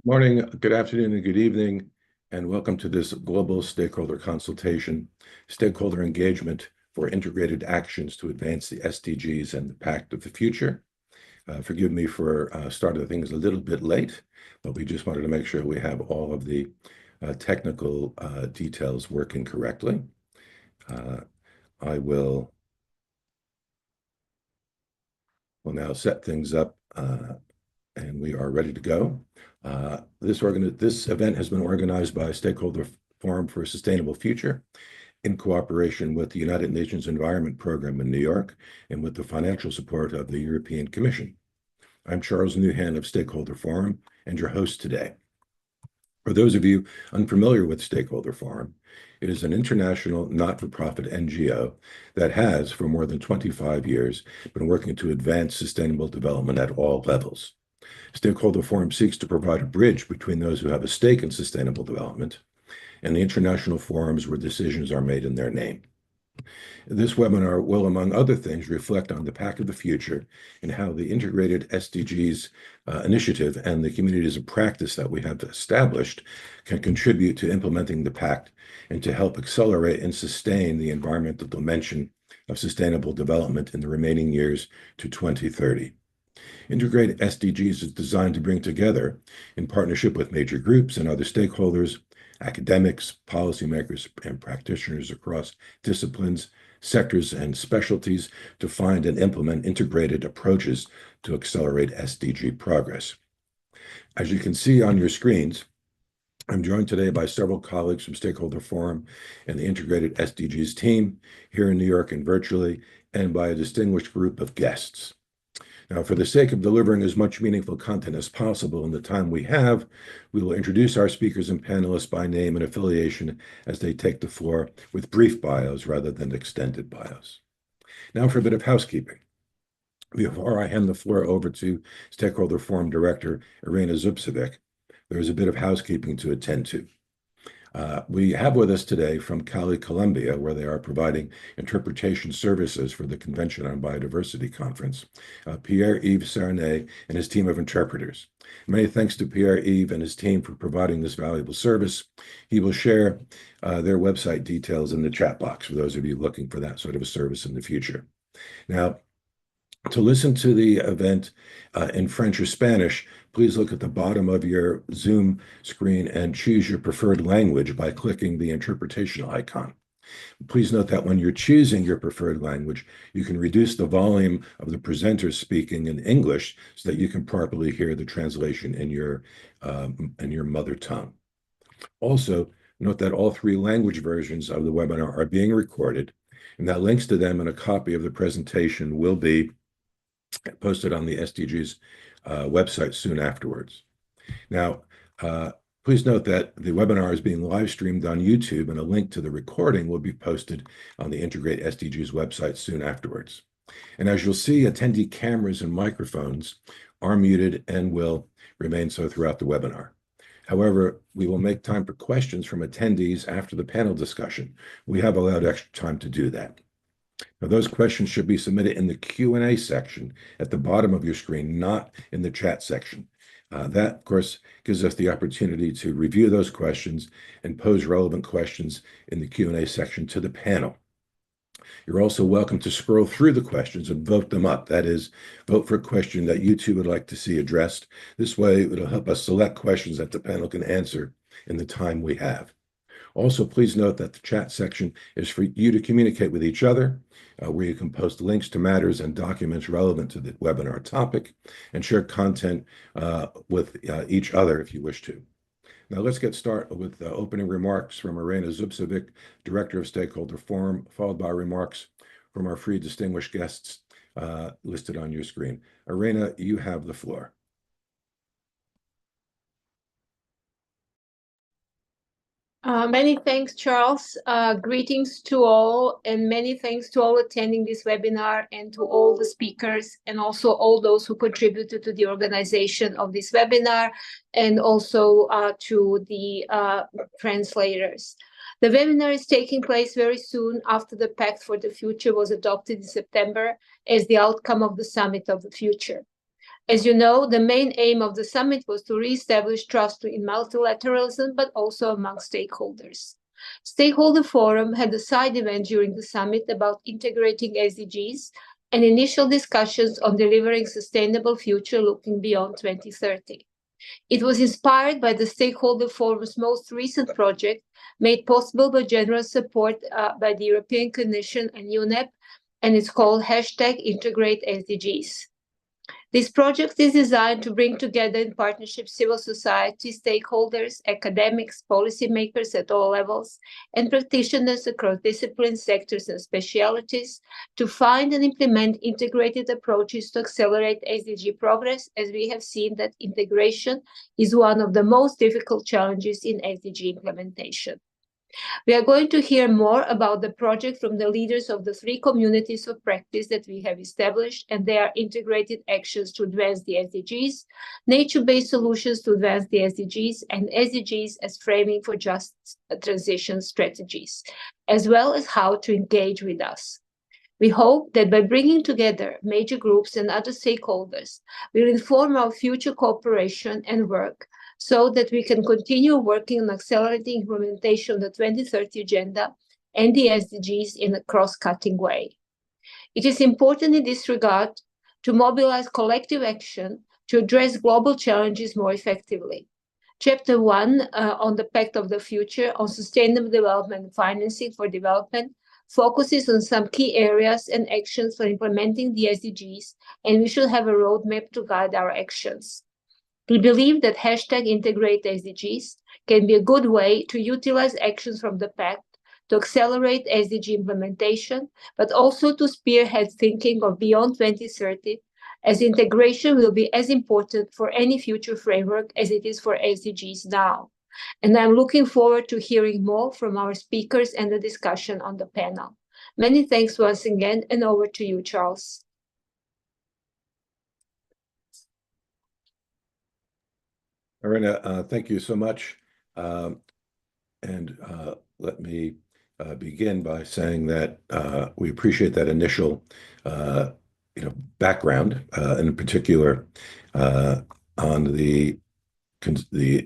Morning, good afternoon, and good evening, and welcome to this global stakeholder consultation, stakeholder engagement for integrated actions to advance the SDGs and the Pact of the future. Forgive me for starting things a little bit late, but we just wanted to make sure we have all of the technical details working correctly. I will now set things up and we are ready to go. This event has been organized by Stakeholder Forum for a Sustainable Future in cooperation with the United Nations Environment Program in New York and with the financial support of the European Commission. I'm Charles Newhan of Stakeholder Forum and your host today. For those of you unfamiliar with Stakeholder Forum, it is an international not-for-profit NGO that has, for more than 25 years, been working to advance sustainable development at all levels. Stakeholder Forum seeks to provide a bridge between those who have a stake in sustainable development and the international forums where decisions are made in their name. This webinar will, among other things, reflect on the Pact of the Future and how the Integrated SDGs initiative and the communities of practice that we have established can contribute to implementing the Pact and to help accelerate and sustain the environmental dimension of sustainable development in the remaining years to 2030. Integrated SDGs is designed to bring together, in partnership with major groups and other stakeholders, academics, policymakers, and practitioners across disciplines, sectors, and specialties to find and implement integrated approaches to accelerate SDG progress. As you can see on your screens, I'm joined today by several colleagues from Stakeholder Forum and the Integrated SDGs team here in New York and virtually, and by a distinguished group of guests. Now, for the sake of delivering as much meaningful content as possible in the time we have, we will introduce our speakers and panelists by name and affiliation as they take the floor with brief bios rather than extended bios. Now for a bit of housekeeping. Before I hand the floor over to Stakeholder Forum Director Irena Zubcevic, there is a bit of housekeeping to attend to. We have with us today from Cali, Colombia, where they are providing interpretation services for the Convention on Biodiversity Conference, Pierre-Yves Sarnay and his team of interpreters. Many thanks to Pierre-Yves and his team for providing this valuable service. He will share their website details in the chat box for those of you looking for that sort of a service in the future. Now, to listen to the event in French or Spanish, please look at the bottom of your Zoom screen and choose your preferred language by clicking the interpretation icon. Please note that when you're choosing your preferred language, you can reduce the volume of the presenters speaking in English so that you can properly hear the translation in your mother tongue. Also, note that all three language versions of the webinar are being recorded, and that links to them and a copy of the presentation will be posted on the SDGs website soon afterwards. Now, please note that the webinar is being live streamed on YouTube, and a link to the recording will be posted on the IntegrateSDGs website soon afterwards. And as you'll see, attendee cameras and microphones are muted and will remain so throughout the webinar. However, we will make time for questions from attendees after the panel discussion. We have allowed extra time to do that. Now, those questions should be submitted in the Q&A section at the bottom of your screen, not in the chat section. That, of course, gives us the opportunity to review those questions and pose relevant questions in the Q&A section to the panel. You're also welcome to scroll through the questions and vote them up. That is, vote for a question that you two would like to see addressed. This way, it'll help us select questions that the panel can answer in the time we have. Also, please note that the chat section is for you to communicate with each other, where you can post links to matters and documents relevant to the webinar topic and share content with each other if you wish to. Now, let's get started with opening remarks from Irena Zubcevic, Director of Stakeholder Forum, followed by remarks from our three distinguished guests listed on your screen. Irena, you have the floor. Many thanks, Charles. Greetings to all, and many thanks to all attending this webinar and to all the speakers and also all those who contributed to the organization of this webinar, and also to the translators. The webinar is taking place very soon after the Pact for the Future was adopted in September as the outcome of the Summit of the Future. As you know, the main aim of the summit was to reestablish trust in multilateralism, but also among stakeholders. Stakeholder Forum had a side event during the summit about integrating SDGs and initial discussions on delivering sustainable future looking beyond 2030. It was inspired by the Stakeholder Forum's most recent project, made possible by generous support by the European Commission and UNEP, and it's called #IntegrateSDGs. This project is designed to bring together in partnership civil society, stakeholders, academics, policymakers at all levels, and practitioners across disciplines, sectors, and specialities to find and implement integrated approaches to accelerate SDG progress, as we have seen that integration is one of the most difficult challenges in SDG implementation. We are going to hear more about the project from the leaders of the 3 communities of practice that we have established, and they are integrated actions to advance the SDGs, nature-based solutions to advance the SDGs, and SDGs as framing for just transition strategies, as well as how to engage with us. We hope that by bringing together major groups and other stakeholders, we'll inform our future cooperation and work so that we can continue working on accelerating implementation of the 2030 Agenda and the SDGs in a cross-cutting way. It is important in this regard to mobilize collective action to address global challenges more effectively. Chapter 1 on the Pact of the Future on Sustainable Development and Financing for Development focuses on some key areas and actions for implementing the SDGs, and we should have a roadmap to guide our actions. We believe that #IntegrateSDGs can be a good way to utilize actions from the Pact to accelerate SDG implementation, but also to spearhead thinking of beyond 2030, as integration will be as important for any future framework as it is for SDGs now. And I'm looking forward to hearing more from our speakers and the discussion on the panel. Many thanks once again, and over to you, Charles. Irena, thank you so much. Let me begin by saying that we appreciate that initial background, and in particular on the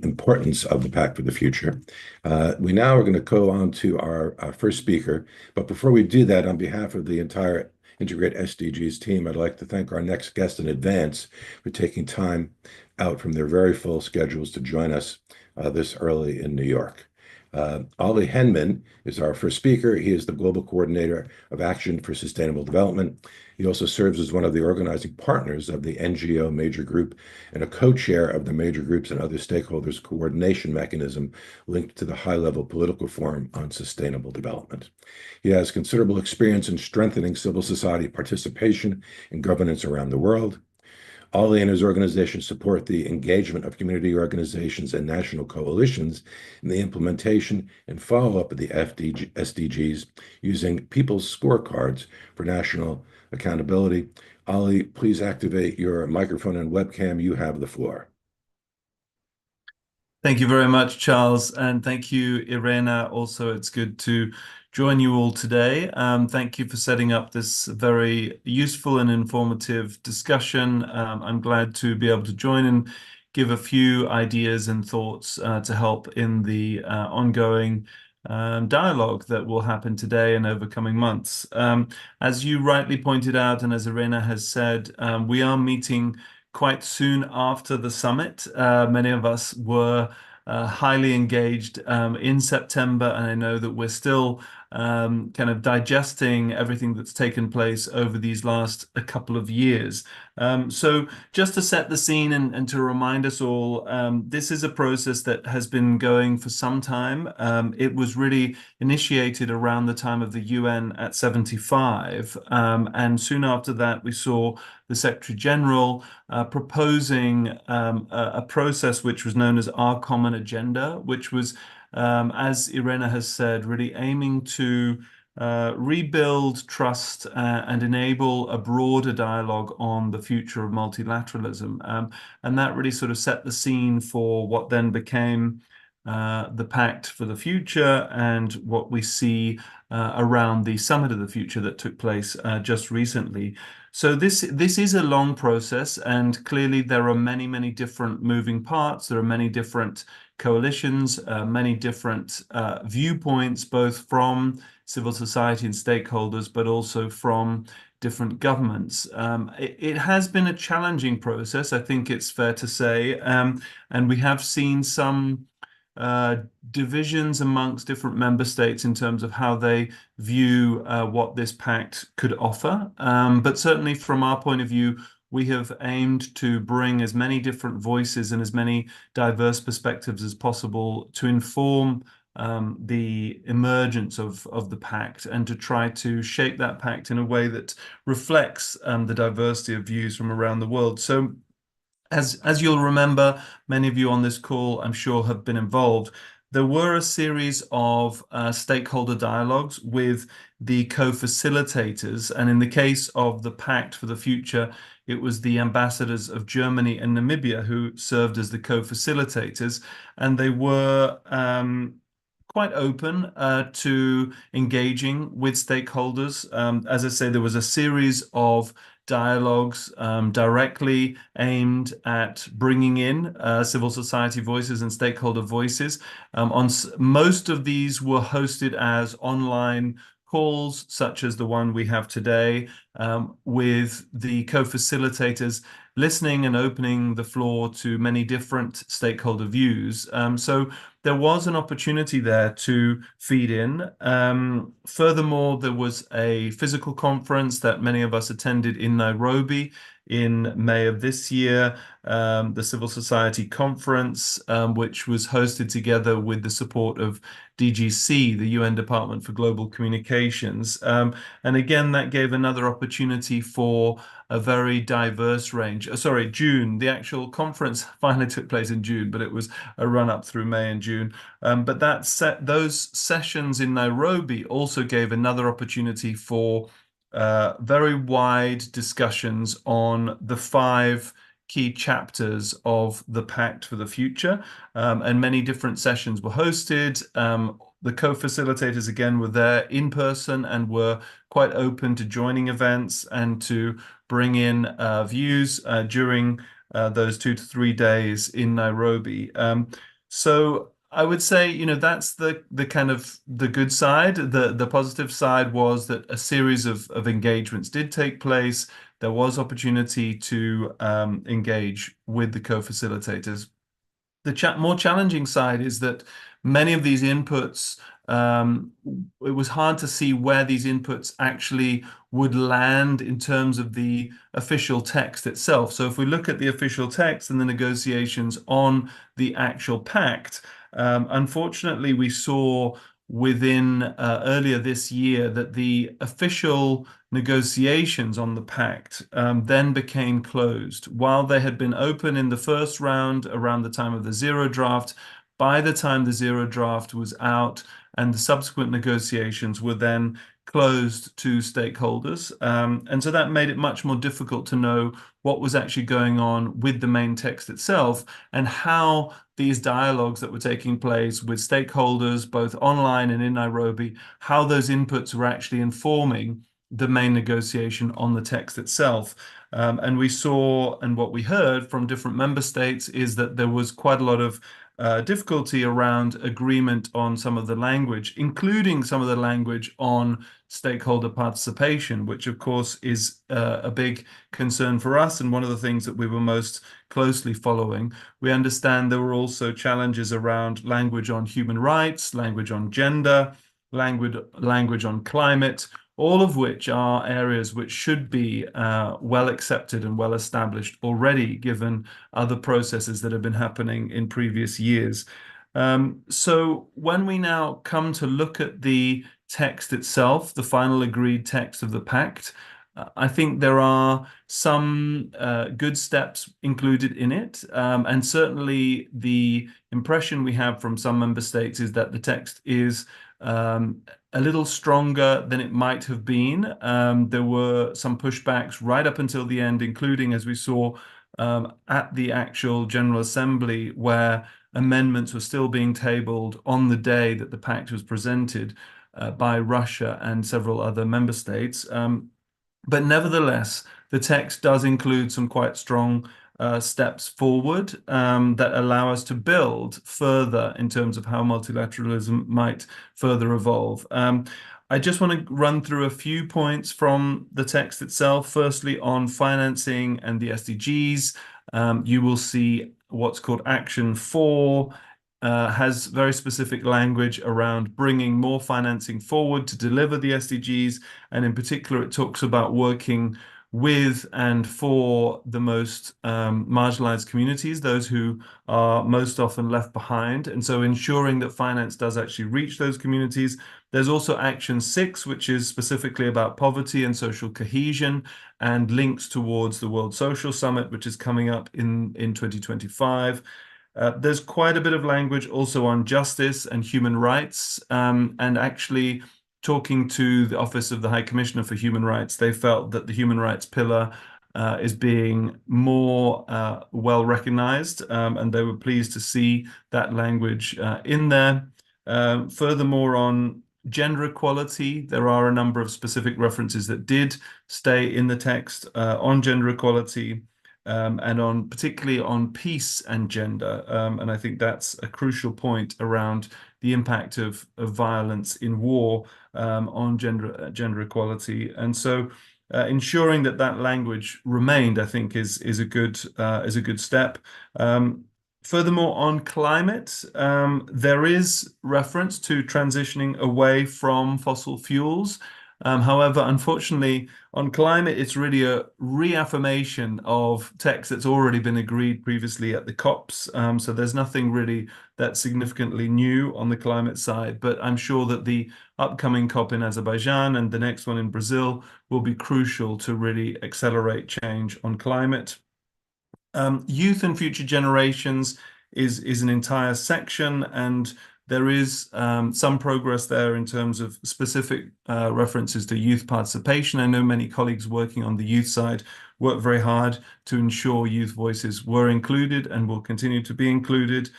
importance of the Pact for the Future. We now are going to go on to our first speaker. But before we do that, on behalf of the entire IntegrateSDGs team, I'd like to thank our next guest in advance for taking time out from their very full schedules to join us this early in New York. Ali Henman is our first speaker. He is the Global Coordinator of Action for Sustainable Development. He also serves as one of the organizing partners of the NGO Major Group and a co-chair of the Major Groups and Other Stakeholders Coordination Mechanism linked to the High-Level Political Forum on Sustainable Development. He has considerable experience in strengthening civil society participation and governance around the world. Ali and his organization support the engagement of community organizations and national coalitions in the implementation and follow-up of the SDGs using people's scorecards for national accountability. Ali, please activate your microphone and webcam. You have the floor. Thank you very much, Charles, and thank you, Irena. Also, it's good to join you all today. Thank you for setting up this very useful and informative discussion. I'm glad to be able to join and give a few ideas and thoughts to help in the ongoing dialogue that will happen today and over coming months. As you rightly pointed out, and as Irena has said, we are meeting quite soon after the summit. Many of us were highly engaged in September, and I know that we're still kind of digesting everything that's taken place over these last couple of years. So just to set the scene and to remind us all, this is a process that has been going for some time. It was really initiated around the time of the UN at 75, and soon after that we saw the Secretary General proposing a process which was known as Our Common Agenda, which was, as Irena has said, really aiming to rebuild trust and enable a broader dialogue on the future of multilateralism. And that really sort of set the scene for what then became the Pact for the Future and what we see around the Summit of the Future that took place just recently. So this is a long process, and clearly there are many different moving parts. There are many different coalitions, many different viewpoints, both from civil society and stakeholders, but also from different governments. It has been a challenging process, I think it's fair to say, and we have seen some divisions amongst different member states in terms of how they view what this pact could offer. But certainly from our point of view, we have aimed to bring as many different voices and as many diverse perspectives as possible to inform the emergence of the pact, and to try to shape that pact in a way that reflects the diversity of views from around the world. So as you'll remember, many of you on this call, I'm sure, have been involved. There were a series of stakeholder dialogues with the co-facilitators, and in the case of the Pact for the Future, it was the ambassadors of Germany and Namibia who served as the co-facilitators, and they were quite open to engaging with stakeholders. As I say, there was a series of dialogues directly aimed at bringing in civil society voices and stakeholder voices. Most of these were hosted as online calls, such as the one we have today, with the co-facilitators listening and opening the floor to many different stakeholder views. So there was an opportunity there to feed in. Furthermore, there was a physical conference that many of us attended in Nairobi in May of this year, the Civil Society Conference, which was hosted together with the support of DGC, the UN Department for Global Communications. And again, that gave another opportunity for a very diverse range. Sorry, June. The actual conference finally took place in June, but it was a run up through May and June. But those sessions in Nairobi also gave another opportunity for very wide discussions on the 5 key chapters of the Pact for the Future, and many different sessions were hosted. The co-facilitators again were there in person and were quite open to joining events and to bring in views during those 2 to 3 days in Nairobi. So I would say, you know, that's the kind of the good side. The positive side was that a series of engagements did take place. There was opportunity to engage with the co-facilitators. The more challenging side is that many of these inputs, it was hard to see where these inputs actually would land in terms of the official text itself. So if we look at the official text and the negotiations on the actual pact, unfortunately, we saw within earlier this year that the official negotiations on the pact then became closed. While they had been open in the first round around the time of the zero draft, by the time the zero draft was out and the subsequent negotiations were then closed to stakeholders. And so that made it much more difficult to know what was actually going on with the main text itself, and how these dialogues that were taking place with stakeholders, both online and in Nairobi, how those inputs were actually informing the main negotiation on the text itself. And we saw, and what we heard from different member states, is that there was quite a lot of difficulty around agreement on some of the language, including some of the language on stakeholder participation, which of course is a big concern for us and one of the things that we were most closely following. We understand there were also challenges around language on human rights, language on gender, language on climate, all of which are areas which should be well accepted and well established already, given other processes that have been happening in previous years. So when we now come to look at the text itself, the final agreed text of the Pact, I think there are some good steps included in it. And certainly the impression we have from some member states is that the text is a little stronger than it might have been. There were some pushbacks right up until the end, including, as we saw, at the actual General Assembly, where amendments were still being tabled on the day that the pact was presented by Russia and several other member states. But nevertheless, the text does include some quite strong steps forward that allow us to build further in terms of how multilateralism might further evolve. I just want to run through a few points from the text itself. Firstly, on financing and the SDGs, you will see what's called Action 4 has very specific language around bringing more financing forward to deliver the SDGs. And in particular, it talks about working with and for the most marginalized communities, those who are most often left behind. And so ensuring that finance does actually reach those communities. There's also Action 6, which is specifically about poverty and social cohesion and links towards the World Social Summit, which is coming up in 2025. There's quite a bit of language also on justice and human rights, and actually talking to the Office of the High Commissioner for Human Rights, they felt that the human rights pillar is being more well recognized, and they were pleased to see that language in there. Furthermore, on gender equality, there are a number of specific references that did stay in the text on gender equality. And particularly on peace and gender. And I think that's a crucial point around the impact of violence in war on gender equality. And so ensuring that that language remained, I think, is a good step. Furthermore, on climate, there is reference to transitioning away from fossil fuels. However, unfortunately, on climate, it's really a reaffirmation of text that's already been agreed previously at the COPs. So there's nothing really that's significantly new on the climate side. But I'm sure that the upcoming COP in Azerbaijan and the next one in Brazil will be crucial to really accelerate change on climate. Youth and future generations is an entire section, and there is some progress there in terms of specific references to youth participation. I know many colleagues working on the youth side work very hard to ensure youth voices were included and will continue to be included.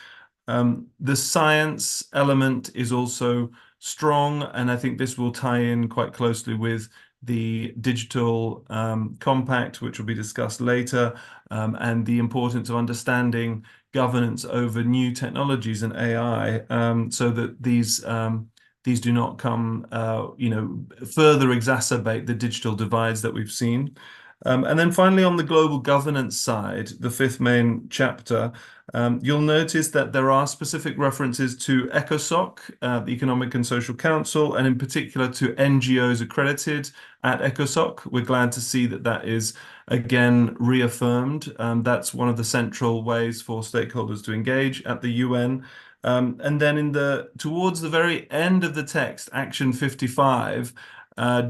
The science element is also strong, and I think this will tie in quite closely with the digital compact, which will be discussed later, and the importance of understanding governance over new technologies and AI, so that these do not come, further exacerbate the digital divides that we've seen. And then finally, on the global governance side, the fifth main chapter, you'll notice that there are specific references to ECOSOC, the Economic and Social Council, and in particular to NGOs accredited at ECOSOC. We're glad to see that that is again reaffirmed. That's one of the central ways for stakeholders to engage at the UN. And then towards the very end of the text, Action 55,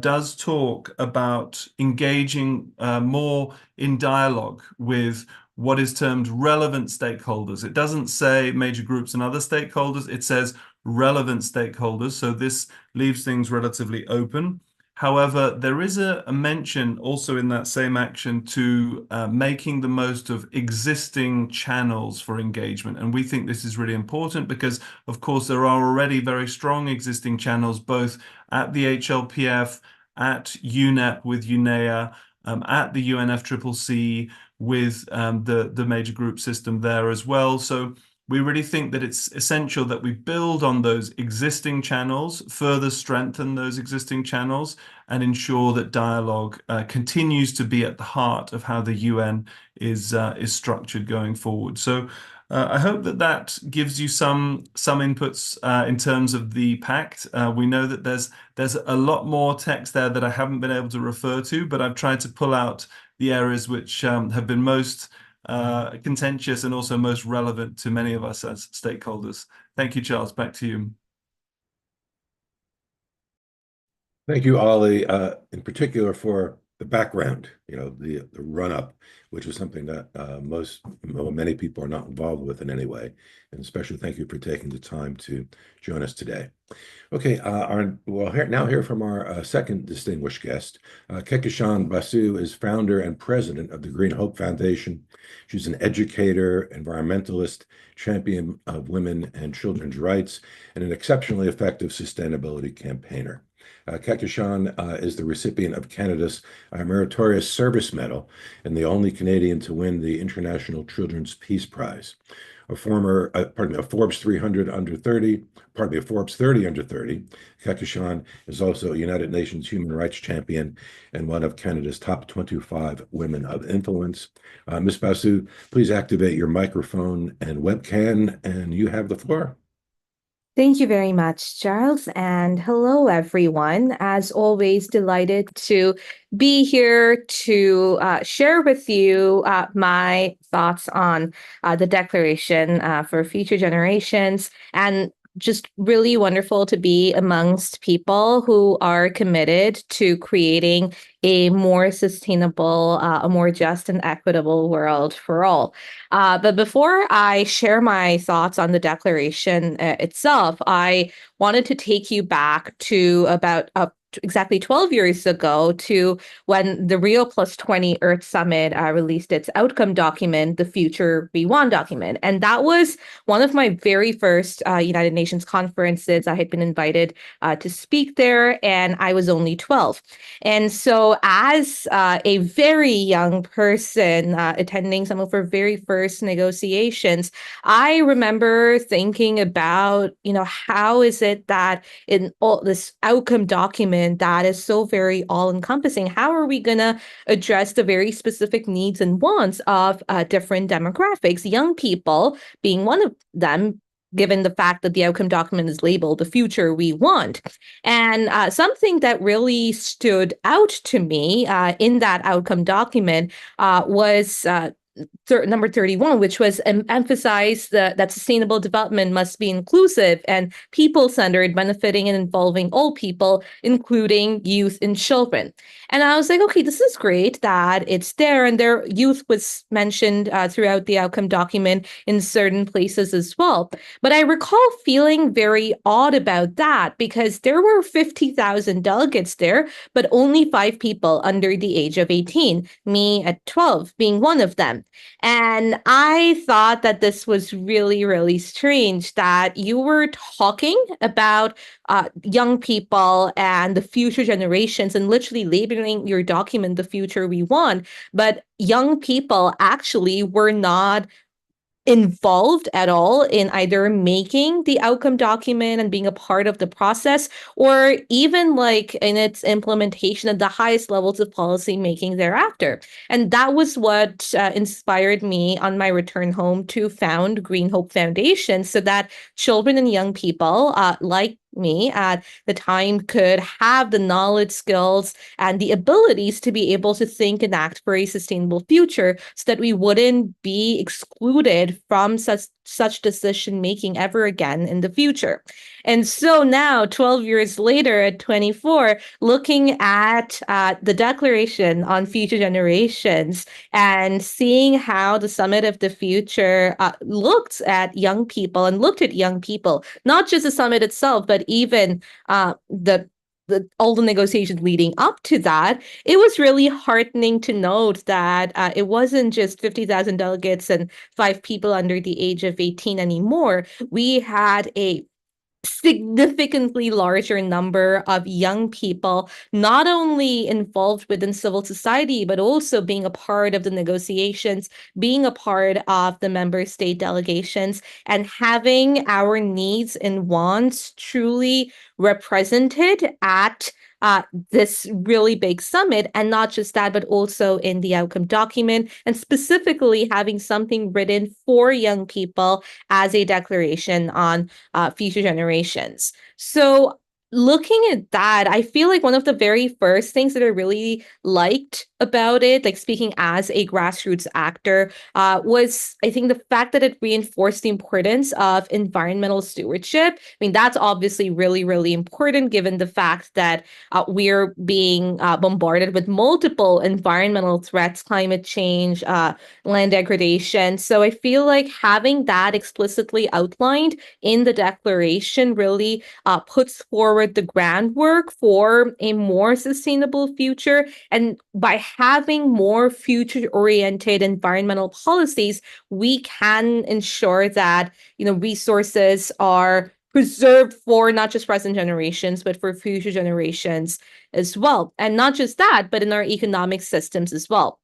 does talk about engaging more in dialogue with what is termed relevant stakeholders. It doesn't say major groups and other stakeholders, it says relevant stakeholders. So this leaves things relatively open. However, there is a mention also in that same action to making the most of existing channels for engagement. And we think this is really important because, of course, there are already very strong existing channels, both at the HLPF, at UNEP with UNEA, at the UNFCCC with the major group system there as well. So we really think that it's essential that we build on those existing channels, further strengthen those existing channels, and ensure that dialogue continues to be at the heart of how the UN is structured going forward. So I hope that gives you some inputs in terms of the Pact. We know that there's a lot more text there that I haven't been able to refer to, but I've tried to pull out the areas which have been most contentious and also most relevant to many of us as stakeholders. Thank you, Charles. Back to you. Thank you, Ollie, in particular for the background, the run-up, which is something that many people are not involved with in any way. And especially thank you for taking the time to join us today. Okay, we'll now hear from our second distinguished guest. Kehkashan Basu is founder and president of the Green Hope Foundation. She's an educator, environmentalist, champion of women and children's rights, and an exceptionally effective sustainability campaigner. Kekishan is the recipient of Canada's Meritorious Service Medal and the only Canadian to win the International Children's Peace Prize. A Forbes 300 under 30, a Forbes 30 under 30. Kekishan is also a United Nations human rights champion and one of Canada's top 25 women of influence. Ms. Basu, please activate your microphone and webcam, and you have the floor. Thank you very much, Charles, and hello, everyone. As always, delighted to be here to share with you my thoughts on the Declaration for Future Generations, and just really wonderful to be amongst people who are committed to creating a more sustainable, a more just and equitable world for all. But before I share my thoughts on the Declaration itself, I wanted to take you back to about exactly 12 years ago to when the Rio Plus 20 Earth Summit released its outcome document, the Future We Want document. And that was one of my very first United Nations conferences. I had been invited to speak there, and I was only 12. And so as a very young person attending some of our very first negotiations, I remember thinking about, how is it that in all this outcome document that is so very all-encompassing, how are we going to address the very specific needs and wants of different demographics, young people being one of them, given the fact that the outcome document is labeled the future we want. And something that really stood out to me in that outcome document was number 31, which was emphasize that sustainable development must be inclusive and people-centered, benefiting and involving all people, including youth and children. And I was like, okay, this is great that it's there, and their youth was mentioned throughout the outcome document in certain places as well. But I recall feeling very odd about that because there were 50,000 delegates there, but only 5 people under the age of 18, me at 12 being one of them. And I thought that this was really, really strange that you were talking about young people and the future generations and literally labeling your document the future we want, but young people actually were not involved at all in either making the outcome document and being a part of the process, or even like in its implementation at the highest levels of policy making thereafter. And that was what inspired me on my return home to found Green Hope Foundation, so that children and young people like me at the time could have the knowledge, skills, and the abilities to be able to think and act for a sustainable future, so that we wouldn't be excluded from such decision making ever again in the future. And so now, 12 years later, at 24, looking at the Declaration on Future Generations and seeing how the Summit of the Future looked at young people, not just the summit itself, but even all the negotiations leading up to that, it was really heartening to note that it wasn't just 50,000 delegates and 5 people under the age of 18 anymore. We had a significantly larger number of young people, not only involved within civil society, but also being a part of the negotiations, being a part of the member state delegations, and having our needs and wants truly represented at this really big summit. And not just that, but also in the outcome document, and specifically having something written for young people as a declaration on future generations. So looking at that, I feel like one of the very first things that I really liked about it, like speaking as a grassroots actor, was, I think, the fact that it reinforced the importance of environmental stewardship. I mean, that's obviously really, really important given the fact that we're being bombarded with multiple environmental threats, climate change, land degradation. So I feel like having that explicitly outlined in the declaration really puts forward the groundwork for a more sustainable future. And by having more future-oriented environmental policies, we can ensure that resources are preserved for not just present generations, but for future generations as well. And not just that, but in our economic systems as well.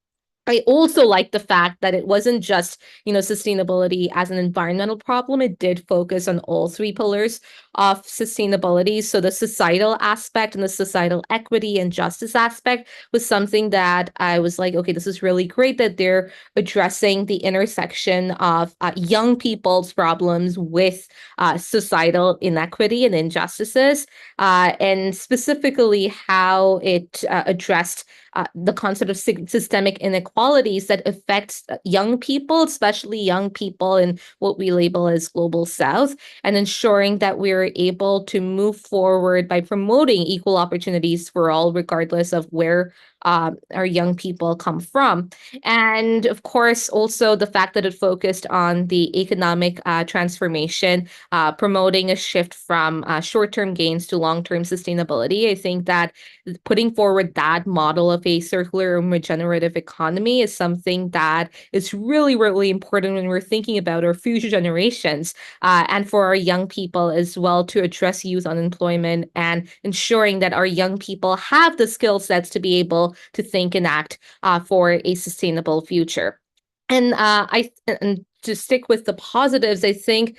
I also like the fact that it wasn't just, sustainability as an environmental problem. It did focus on all three pillars of sustainability. So the societal aspect and the societal equity and justice aspect was something that I was like, okay, this is really great that they're addressing the intersection of young people's problems with societal inequity and injustices, and specifically how it addressed the concept of systemic inequalities that affects young people, especially young people in what we label as global south, and ensuring that we're able to move forward by promoting equal opportunities for all, regardless of where our young people come from. And of course, also the fact that it focused on the economic transformation, promoting a shift from short-term gains to long-term sustainability. I think that putting forward that model of a circular and regenerative economy is something that is really, really important when we're thinking about our future generations, and for our young people as well, to address youth unemployment and ensuring that our young people have the skill sets to be able to think and act for a sustainable future. And and to stick with the positives, I think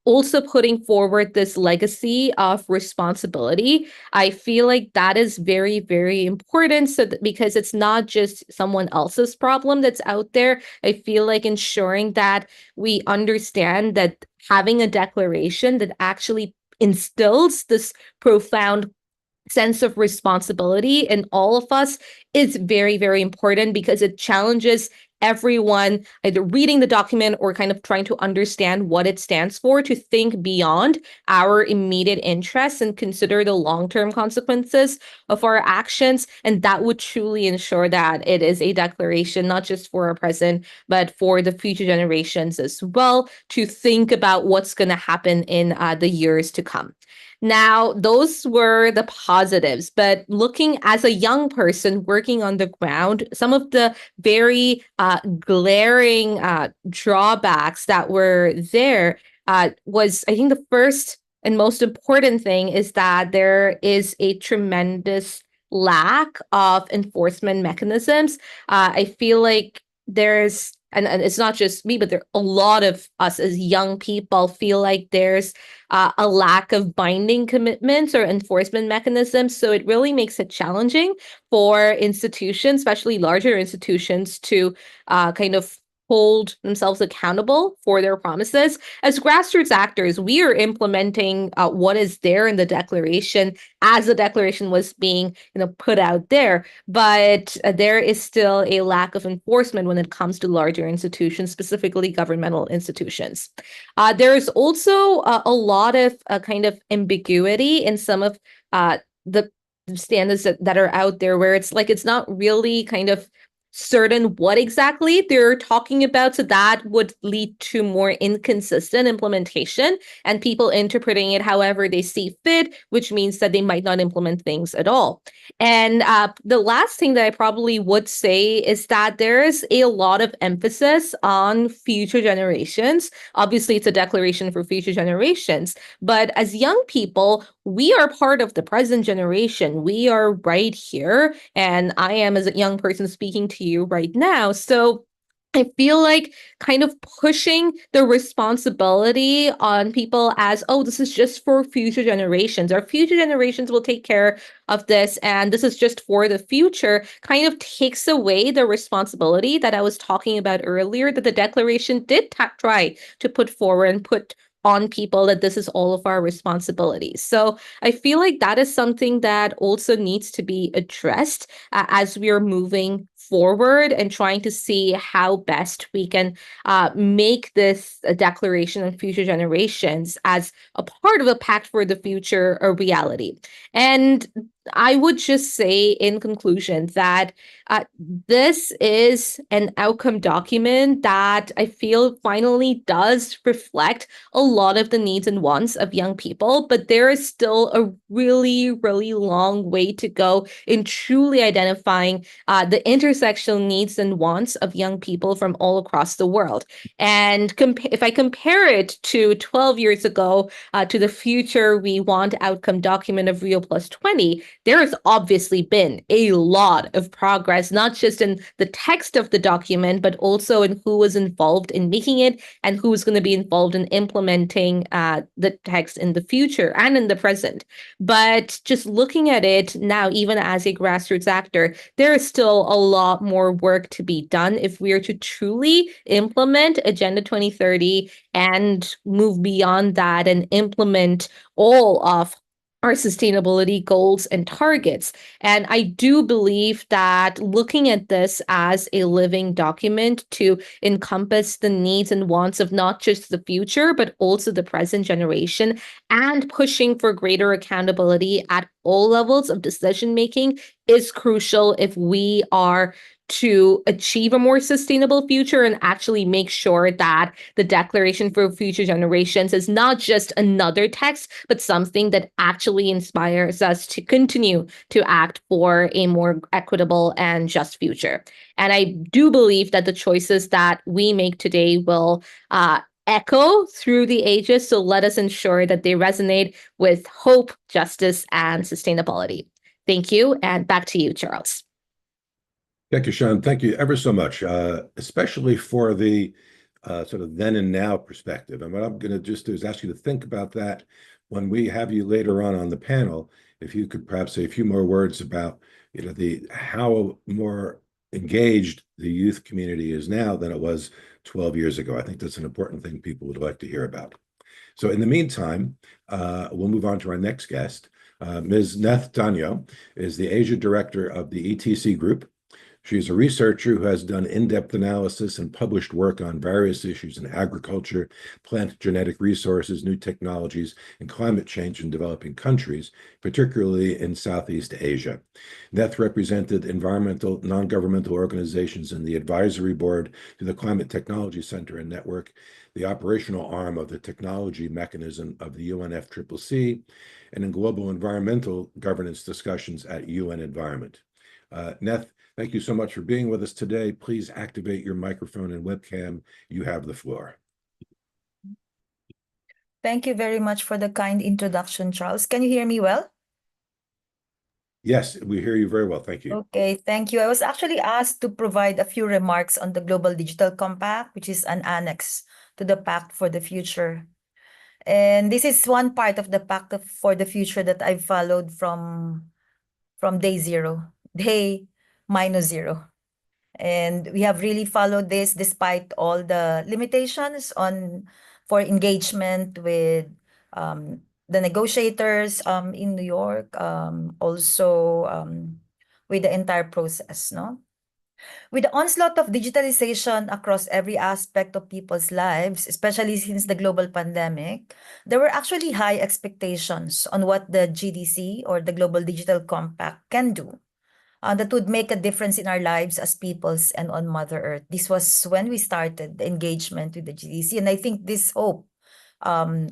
also putting forward this legacy of responsibility, I feel like that is very, very important. So because it's not just someone else's problem that's out there, I feel like ensuring that we understand that having a declaration that actually instills this profound sense of responsibility in all of us is very, very important, because it challenges everyone either reading the document or kind of trying to understand what it stands for, to think beyond our immediate interests and consider the long-term consequences of our actions. And that would truly ensure that it is a declaration not just for our present, but for the future generations as well, to think about what's going to happen in the years to come. Now, those were the positives, but looking as a young person working on the ground, some of the very glaring drawbacks that were there was, I think, the first and most important thing is that there is a tremendous lack of enforcement mechanisms. I feel like there's, and it's not just me, but there a lot of us as young people feel like there's a lack of binding commitments or enforcement mechanisms. So it really makes it challenging for institutions, especially larger institutions, to kind of hold themselves accountable for their promises. As grassroots actors, we are implementing what is there in the declaration as the declaration was being put out there. But there is still a lack of enforcement when it comes to larger institutions, specifically governmental institutions. There's also a lot of kind of ambiguity in some of the standards that are out there, where it's like it's not really kind of certain what exactly they're talking about. So that would lead to more inconsistent implementation and people interpreting it however they see fit, which means that they might not implement things at all. And the last thing that I probably would say is that there is a lot of emphasis on future generations. Obviously, it's a declaration for future generations, but as young people, we are part of the present generation. We are right here, and I am, as a young person, speaking to you right now. So I feel like kind of pushing the responsibility on people as, oh, this is just for future generations. Our future generations will take care of this, and this is just for the future, kind of takes away the responsibility that I was talking about earlier, that the declaration did try to put forward and put on people, that this is all of our responsibilities. So I feel like that is something that also needs to be addressed as we are moving forward and trying to see how best we can make this a declaration on future generations as a part of a pact for the future a reality. And I would just say in conclusion that this is an outcome document that I feel finally does reflect a lot of the needs and wants of young people, but there is still a really, really long way to go in truly identifying the intersectional needs and wants of young people from all across the world. And if I compare it to 12 years ago, to the future we want outcome document of Rio Plus 20, there has obviously been a lot of progress, not just in the text of the document, but also in who was involved in making it and who is going to be involved in implementing the text in the future and in the present. But just looking at it now, even as a grassroots actor, there is still a lot more work to be done if we are to truly implement Agenda 2030 and move beyond that and implement all of our sustainability goals and targets. And I do believe that looking at this as a living document to encompass the needs and wants of not just the future, but also the present generation, and pushing for greater accountability at all levels of decision making is crucial if we are to achieve a more sustainable future and actually make sure that the Declaration for Future Generations is not just another text, but something that actually inspires us to continue to act for a more equitable and just future. And I do believe that the choices that we make today will echo through the ages. So let us ensure that they resonate with hope, justice, and sustainability. Thank you. And back to you, Charles. Thank you, Sean. Thank you ever so much, especially for the sort of then and now perspective. And what I'm going to just do is ask you to think about that when we have you later on the panel. If you could perhaps say a few more words about, how more engaged the youth community is now than it was 12 years ago. I think that's an important thing people would like to hear about. So in the meantime, we'll move on to our next guest. Ms. Neth Danyo is the Asia Director of the ETC Group. She's a researcher who has done in-depth analysis and published work on various issues in agriculture, plant genetic resources, new technologies, and climate change in developing countries, particularly in Southeast Asia. Neth represented environmental non-governmental organizations in the advisory board to the Climate Technology Center and Network, the operational arm of the technology mechanism of the UNFCCC, and in global environmental governance discussions at UN Environment. Neth, thank you so much for being with us today. Please activate your microphone and webcam. You have the floor. Thank you very much for the kind introduction, Charles. Can you hear me well? Yes, we hear you very well. Thank you. Okay, thank you. I was actually asked to provide a few remarks on the Global Digital Compact, which is an annex to the Pact for the Future. And this is one part of the Pact for the Future that I've followed from day zero, day -0. And we have really followed this despite all the limitations for engagement with the negotiators in New York, also with the entire process, no? With the onslaught of digitalization across every aspect of people's lives, especially since the global pandemic, there were actually high expectations on what the GDC or the Global Digital Compact can do. That would make a difference in our lives as peoples and on Mother Earth. This was when we started the engagement with the GDC. And I think this hope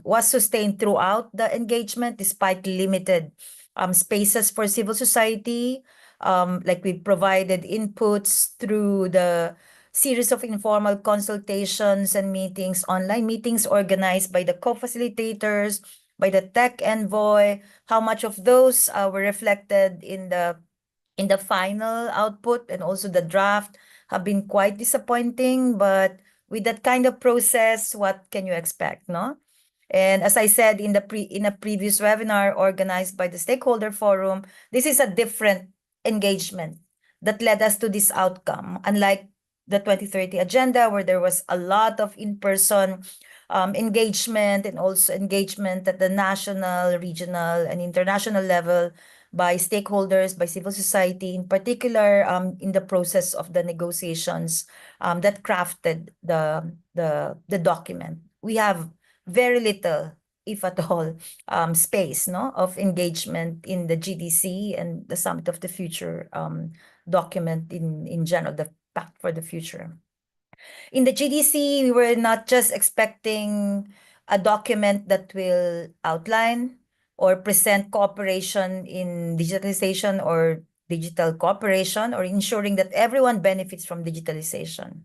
was sustained throughout the engagement despite limited spaces for civil society. Like we provided inputs through the series of informal consultations and meetings, online meetings organized by the co-facilitators, by the tech envoy. How much of those were reflected in the final output and also the draft have been quite disappointing, but with that kind of process, what can you expect, no? And as I said in a previous webinar organized by the Stakeholder Forum, this is a different engagement that led us to this outcome, unlike the 2030 agenda, where there was a lot of in-person engagement and also engagement at the national, regional, and international level by stakeholders, by civil society, in particular in the process of the negotiations that crafted the document. We have very little, if at all, space, no, of engagement in the GDC and the Summit of the Future document in general, the Pact for the Future. In the GDC, we were not just expecting a document that will outline or present cooperation in digitalization or digital cooperation or ensuring that everyone benefits from digitalization.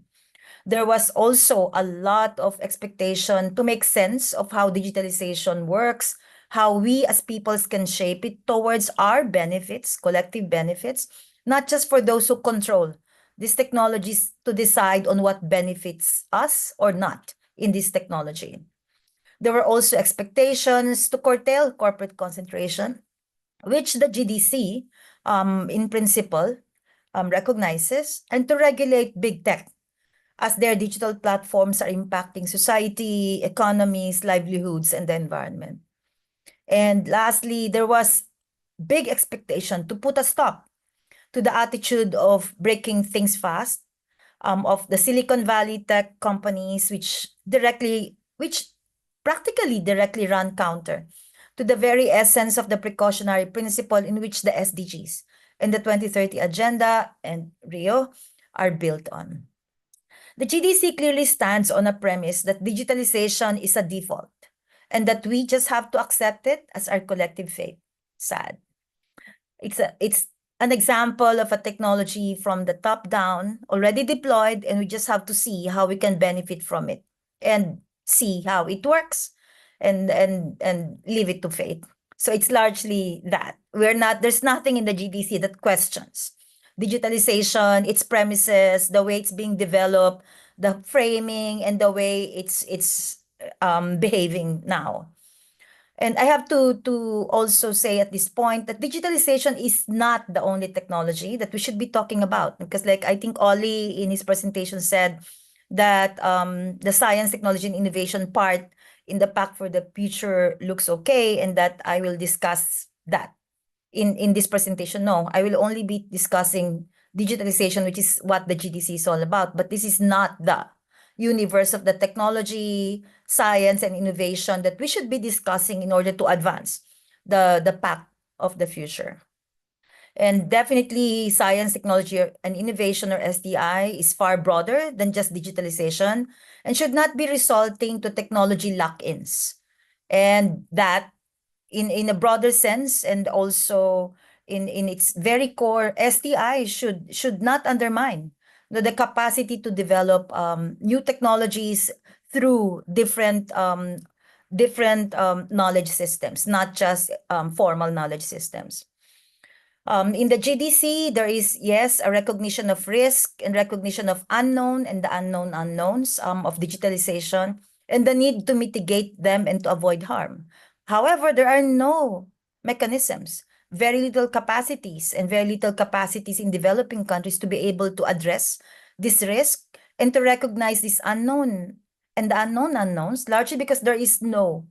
There was also a lot of expectation to make sense of how digitalization works, how we as peoples can shape it towards our benefits, collective benefits, not just for those who control these technologies to decide on what benefits us or not in this technology. There were also expectations to curtail corporate concentration, which the GDC, in principle, recognizes, and to regulate big tech as their digital platforms are impacting society, economies, livelihoods, and the environment. And lastly, there was big expectation to put a stop to the attitude of breaking things fast, of the Silicon Valley tech companies, which practically directly run counter to the very essence of the precautionary principle in which the SDGs and the 2030 Agenda and Rio are built on. The GDC clearly stands on a premise that digitalization is a default and that we just have to accept it as our collective fate. Sad. It's an example of a technology from the top down, already deployed, and we just have to see how we can benefit from it and see how it works and leave it to fate. So it's largely that. There's nothing in the GDC that questions digitalization, its premises, the way it's being developed, the framing, and the way it's behaving now. And I have to also say at this point that digitalization is not the only technology that we should be talking about, because like I think Ollie in his presentation said that the science, technology, and innovation part in the Pact for the Future looks okay, and that I will discuss that in this presentation. No, I will only be discussing digitalization, which is what the GDC is all about, but this is not the universe of the technology, science, and innovation that we should be discussing in order to advance the Pact of the Future. And definitely science, technology, and innovation, or STI, is far broader than just digitalization and should not be resulting to technology lock-ins. And that in a broader sense, and also in its very core, STI should not undermine the capacity to develop new technologies through different knowledge systems, not just formal knowledge systems. In the GDC, there is, yes, a recognition of risk and recognition of unknown and the unknown unknowns of digitalization and the need to mitigate them and to avoid harm. However, there are no mechanisms, very little capacities in developing countries to be able to address this risk and to recognize this unknown and the unknown unknowns, largely because there is no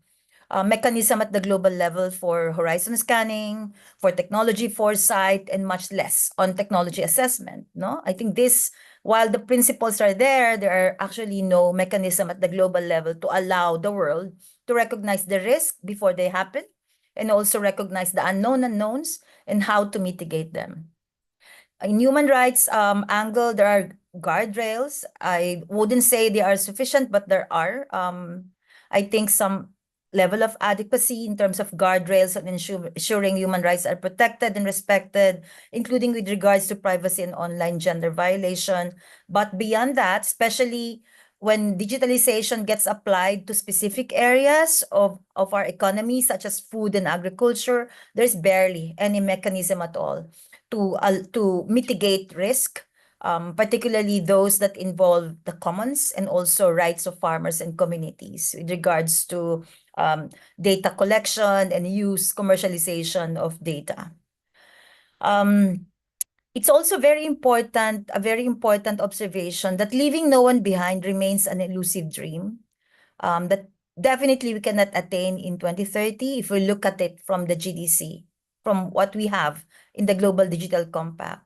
mechanism at the global level for horizon scanning, for technology foresight, and much less on technology assessment. No, I think this, while the principles are there are actually no mechanism at the global level to allow the world to recognize the risk before they happen and also recognize the unknown unknowns and how to mitigate them. In human rights angle, there are guardrails. I wouldn't say they are sufficient, but there are, I think, some level of adequacy in terms of guardrails and ensuring human rights are protected and respected, including with regards to privacy and online gender violation. But beyond that, especially when digitalization gets applied to specific areas of our economy, such as food and agriculture, there's barely any mechanism at all to mitigate risk, particularly those that involve the commons and also rights of farmers and communities with regards to data collection and use, commercialization of data. It's also a very important observation that leaving no one behind remains an elusive dream that definitely we cannot attain in 2030 if we look at it from the GDC, from what we have in the Global Digital Compact.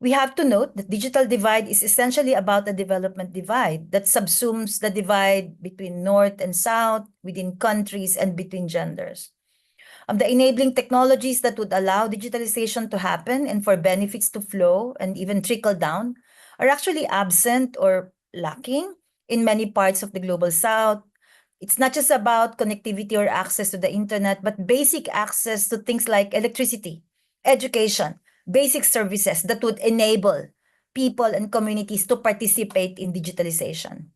We have to note that digital divide is essentially about a development divide that subsumes the divide between North and South, within countries, and between genders. The enabling technologies that would allow digitalization to happen and for benefits to flow and even trickle down are actually absent or lacking in many parts of the Global South. It's not just about connectivity or access to the internet, but basic access to things like electricity education, basic services that would enable people and communities to participate in digitalization.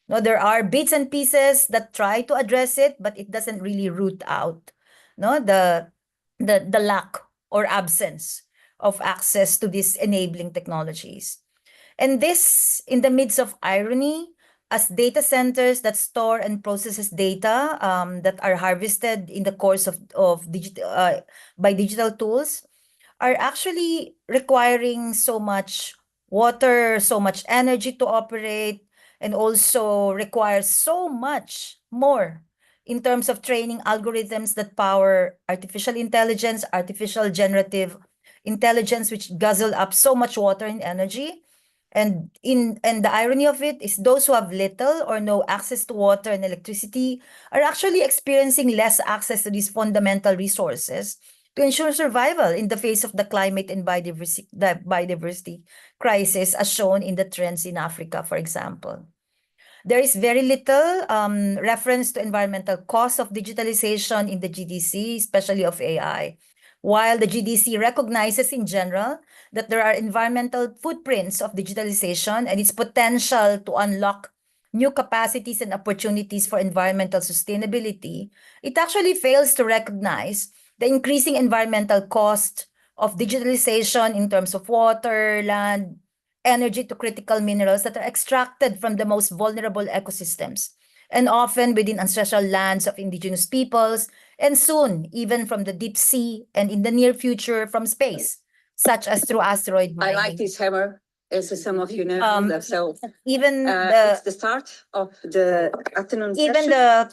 No, there are bits and pieces that try to address it, but it doesn't really root out the lack or absence of access to these enabling technologies. And this in the midst of irony, as data centers that store and processes data that are harvested in the course of by digital tools are actually requiring so much water, so much energy to operate, and also requires so much more in terms of training algorithms that power artificial intelligence, artificial generative intelligence, which guzzle up so much water and energy. And the irony of it is those who have little or no access to water and electricity are actually experiencing less access to these fundamental resources to ensure survival in the face of the climate and biodiversity crisis, as shown in the trends in Africa, for example. There is very little reference to environmental costs of digitalization in the GDC, especially of AI. While the GDC recognizes in general that there are environmental footprints of digitalization and its potential to unlock new capacities and opportunities for environmental sustainability, it actually fails to recognize the increasing environmental cost of digitalization in terms of water, land, energy to critical minerals that are extracted from the most vulnerable ecosystems, and often within ancestral lands of indigenous peoples, and soon even from the deep sea, and in the near future from space, such as through asteroid I mining. like this hammer, as some of you know. So Even it's the start of the afternoon even session.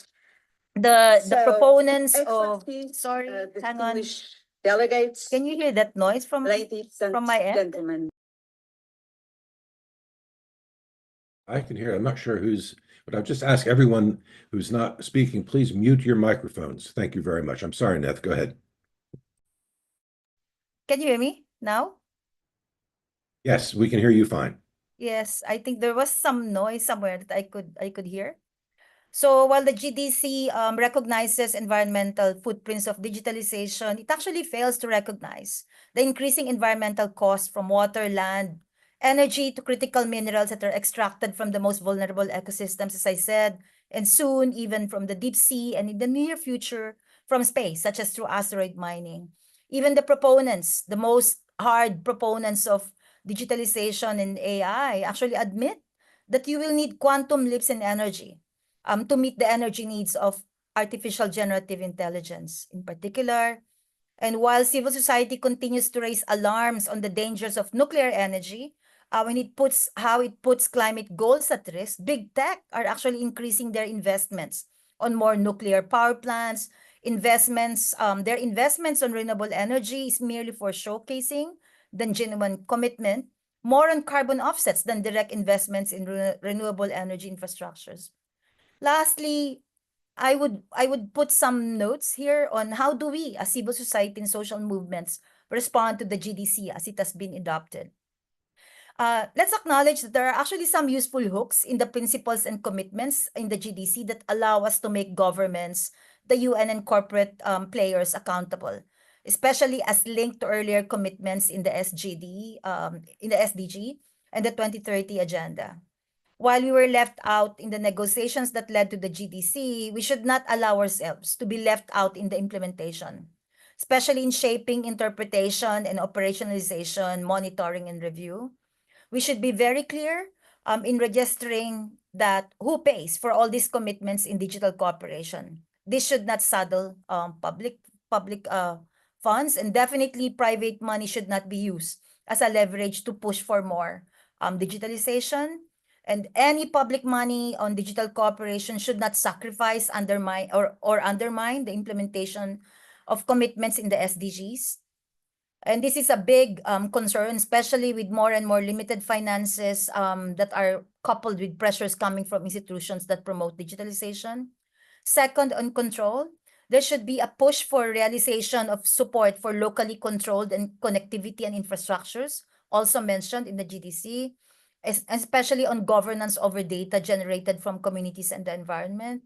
the So, proponents of expertise, sorry, hang on. distinguished delegates, Can you hear that noise from ladies and my end? gentlemen. I can hear. I'm not sure who's, but I'll just ask everyone who's not speaking, please mute your microphones. Thank you very much. I'm sorry, Neth. Go ahead. Can you hear me now? Yes, we can hear you fine. Yes, I think there was some noise somewhere that I could hear. So while the GDC recognizes environmental footprints of digitalization, it actually fails to recognize the increasing environmental costs from water, land, energy to critical minerals that are extracted from the most vulnerable ecosystems, as I said, and soon even from the deep sea, and in the near future from space, such as through asteroid mining. Even the proponents, the most hard proponents of digitalization and AI actually admit that you will need quantum leaps in energy to meet the energy needs of artificial generative intelligence in particular. And while civil society continues to raise alarms on the dangers of nuclear energy, when it puts climate goals at risk, big tech are actually increasing their investments on more nuclear power plants. Their investments on renewable energy is merely for showcasing than genuine commitment, more on carbon offsets than direct investments in renewable energy infrastructures. Lastly, I would put some notes here on how do we, as civil society and social movements, respond to the GDC as it has been adopted. Let's acknowledge that there are actually some useful hooks in the principles and commitments in the GDC that allow us to make governments, the UN, and corporate players accountable, especially as linked to earlier commitments in the SDG and the 2030 agenda. While we were left out in the negotiations that led to the GDC, we should not allow ourselves to be left out in the implementation, especially in shaping interpretation and operationalization, monitoring, and review. We should be very clear in registering that who pays for all these commitments in digital cooperation. This should not saddle public funds, and definitely private money should not be used as a leverage to push for more digitalization. And any public money on digital cooperation should not sacrifice, undermine the implementation of commitments in the SDGs. And this is a big concern, especially with more and more limited finances that are coupled with pressures coming from institutions that promote digitalization. Second, on control, there should be a push for realization of support for locally controlled and connectivity and infrastructures, also mentioned in the GDC, especially on governance over data generated from communities and the environment.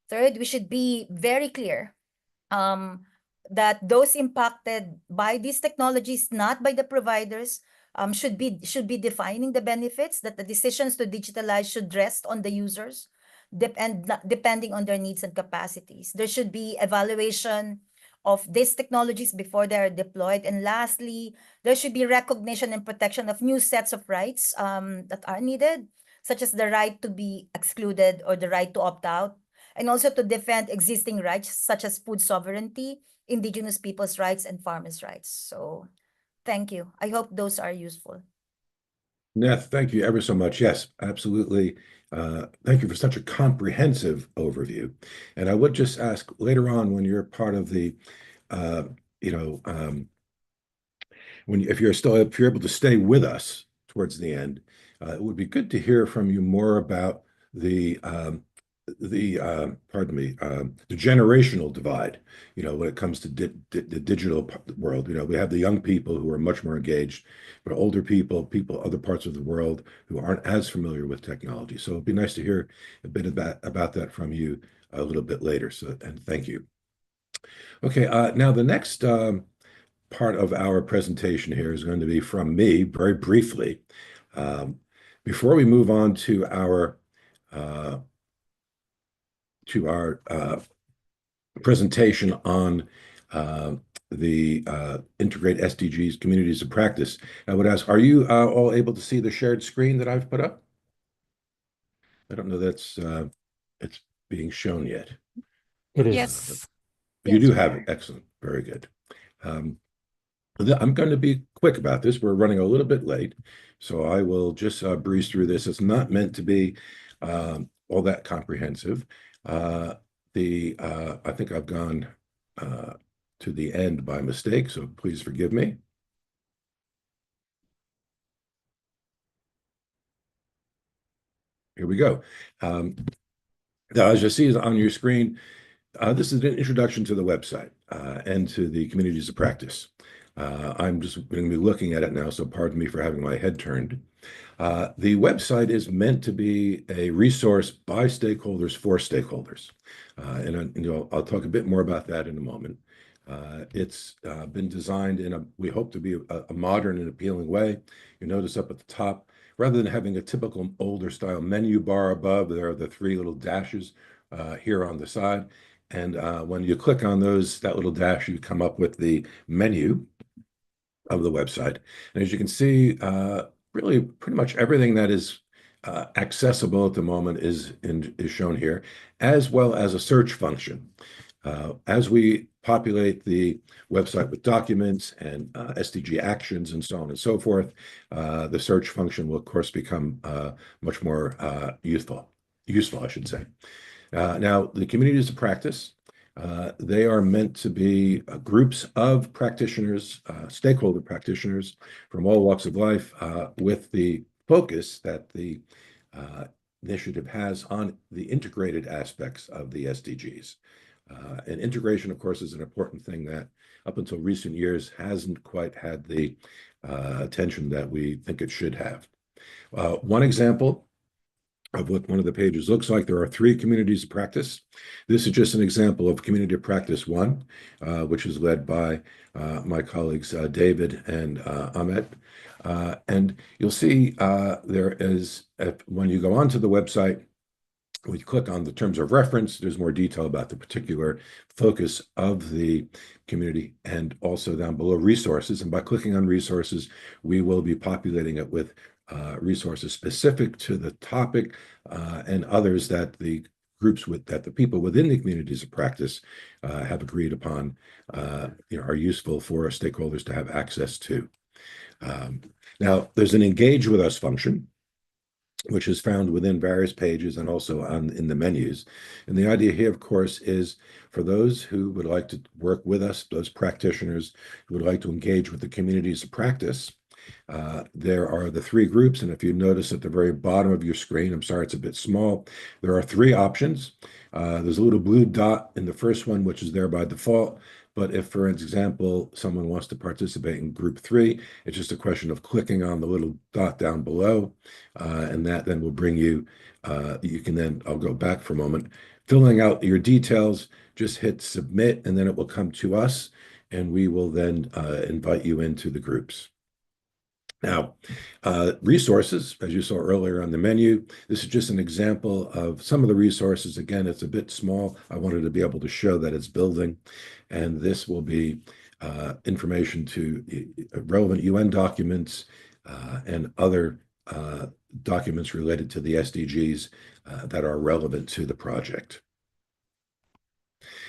Third, we should be very clear that those impacted by these technologies, not by the providers, should be defining the benefits, that the decisions to digitalize should rest on the users, depending on their needs and capacities. There should be evaluation of these technologies before they are deployed. And lastly, there should be recognition and protection of new sets of rights that are needed, such as the right to be excluded or the right to opt out, and also to defend existing rights such as food sovereignty, indigenous people's rights, and farmers' rights. So thank you. I hope those are useful. Neth, thank you ever so much. Yes, absolutely. Thank you for such a comprehensive overview. And I would just ask later on, when you're part of the, if you're able to stay with us towards the end, it would be good to hear from you more about the generational divide, when it comes to the digital world. We have the young people who are much more engaged, but older people, other parts of the world who aren't as familiar with technology. So it'd be nice to hear a bit about that from you a little bit later. And thank you. Okay, now the next part of our presentation here is going to be from me, very briefly. Before we move on to our presentation on the IntegrateSDGs communities of practice, I would ask, are you all able to see the shared screen that I've put up? I don't know that's it's being shown yet. It is. Yes. You do have it. Excellent. Very good. I'm going to be quick about this. We're running a little bit late, so I will just breeze through this. It's not meant to be all that comprehensive. I think I've gone to the end by mistake, so please forgive me. Here we go. Now, as you see on your screen, this is an introduction to the website and to the communities of practice. I'm just going to be looking at it now, so pardon me for having my head turned. The website is meant to be a resource by stakeholders for stakeholders. I'll talk a bit more about that in a moment. It's been designed we hope to be a modern and appealing way. You notice up at the top, rather than having a typical older style menu bar above, there are the three little dashes here on the side. And when you click on that little dash, you come up with the menu of the website. And as you can see, really pretty much everything that is accessible at the moment is shown here, as well as a search function. As we populate the website with documents and SDG actions and so on and so forth, the search function will, of course, become much more useful, I should say. Now, the communities of practice, they are meant to be groups of practitioners, stakeholder practitioners from all walks of life, with the focus that the initiative has on the integrated aspects of the SDGs. And integration, of course, is an important thing that up until recent years hasn't quite had the attention that we think it should have. One example of what one of the pages looks like, there are 3 communities of practice. This is just an example of Community of Practice 1, which is led by my colleagues David and Ahmed. And you'll see there is, when you go onto the website, when you click on the terms of reference, there's more detail about the particular focus of the community, and also down below resources. And by clicking on resources, we will be populating it with resources specific to the topic and others that the people within the communities of practice have agreed upon are useful for stakeholders to have access to. Now, there's an engage with us function, which is found within various pages and also in the menus. And the idea here, of course, is for those who would like to work with us, those practitioners who would like to engage with the communities of practice. There are the 3 groups, and if you notice at the very bottom of your screen, I'm sorry, it's a bit small, there are 3 options. There's a little blue dot in the first one, which is there by default. But if, for example, someone wants to participate in group 3, it's just a question of clicking on the little dot down below, and that then will bring you, you can then, I'll go back for a moment, filling out your details, just hit submit, and then it will come to us, and we will then invite you into the groups. Now, resources, as you saw earlier on the menu, this is just an example of some of the resources. Again, it's a bit small. I wanted to be able to show that it's building, and this will be information to relevant UN documents and other documents related to the SDGs that are relevant to the project.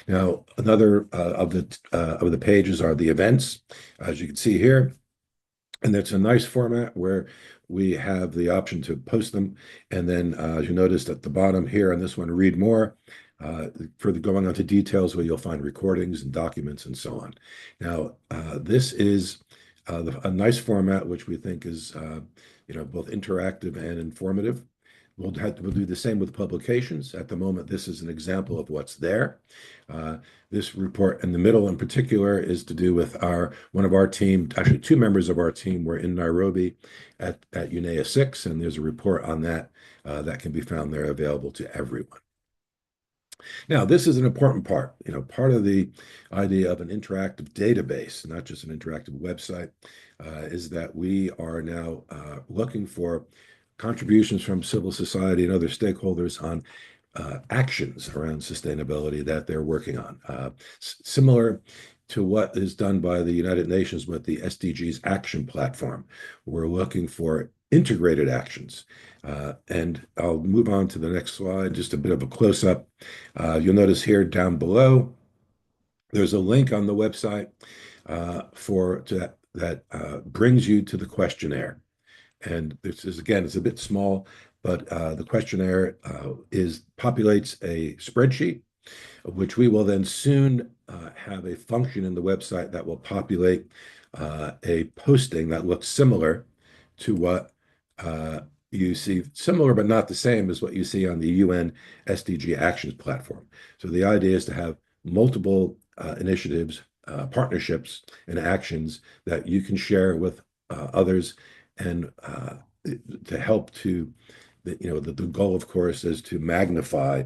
Now, another of the pages are the events, as you can see here. And that's a nice format where we have the option to post them. And then, as you noticed at the bottom here on this one, read more, further going on to details where you'll find recordings and documents and so on. Now, this is a nice format, which we think is both interactive and informative. We'll do the same with publications. At the moment, this is an example of what's there. This report in the middle in particular is to do with one of our team, actually two members of our team were in Nairobi at UNEA 6, and there's a report on that that can be found there available to everyone. Now, this is an important part. Part of the idea of an interactive database, not just an interactive website, is that we are now looking for contributions from civil society and other stakeholders on actions around sustainability that they're working on. Similar to what is done by the United Nations with the SDGs action platform. We're looking for integrated actions. And I'll move on to the next slide, just a bit of a close-up. You'll notice here down below, there's a link on the website that brings you to the questionnaire. And this is, again, it's a bit small, but the questionnaire populates a spreadsheet, which we will then soon have a function in the website that will populate a posting that looks similar to what you see, similar but not the same as what you see on the UN SDG Actions platform. So the idea is to have multiple initiatives, partnerships, and actions that you can share with others, and to help to, the goal, of course, is to magnify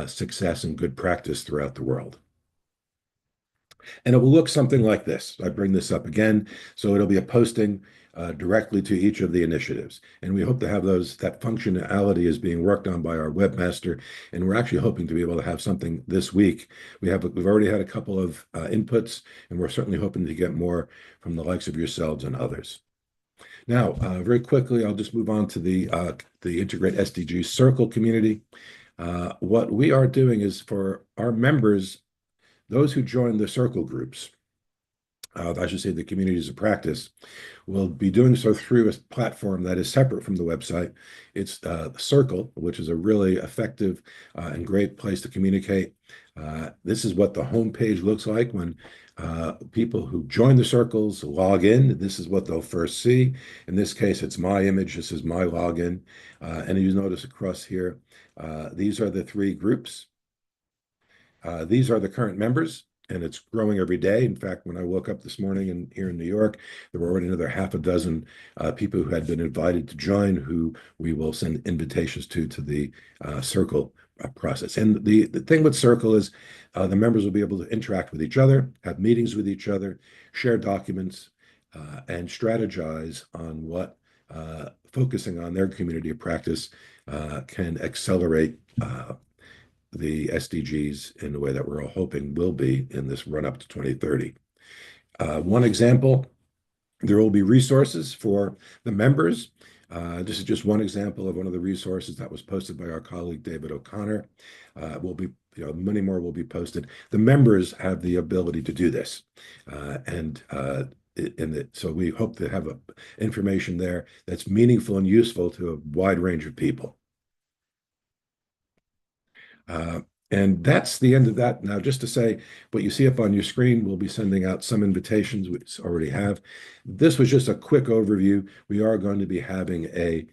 success and good practice throughout the world. And it will look something like this. I bring this up again. So it'll be a posting directly to each of the initiatives. And we hope to have that functionality is being worked on by our webmaster. And we're actually hoping to be able to have something this week. We've already had a couple of inputs, and we're certainly hoping to get more from the likes of yourselves and others. Now, very quickly, I'll just move on to the IntegrateSDGs Circle community. What we are doing is for our members, those who join the Circle groups, I should say the communities of practice, will be doing so through a platform that is separate from the website. It's Circle, which is a really effective and great place to communicate. This is what the homepage looks like when people who join the circles log in. This is what they'll first see. In this case, it's my image. This is my login. And you notice across here, these are the three groups. These are the current members, and it's growing every day. In fact, when I woke up this morning here in New York, there were already another half a dozen people who had been invited to join, who we will send invitations to the Circle process. And the thing with Circle is the members will be able to interact with each other, have meetings with each other, share documents, and strategize on what focusing on their community of practice can accelerate the SDGs in the way that we're all hoping will be in this run up to 2030. One example, there will be resources for the members. This is just one example of one of the resources that was posted by our colleague David O'Connor. Many more will be posted. The members have the ability to do this, so we hope to have information there that's meaningful and useful to a wide range of people. And that's the end of that. Now, just to say, what you see up on your screen, we'll be sending out some invitations, we already have. This was just a quick overview. We are going to be having a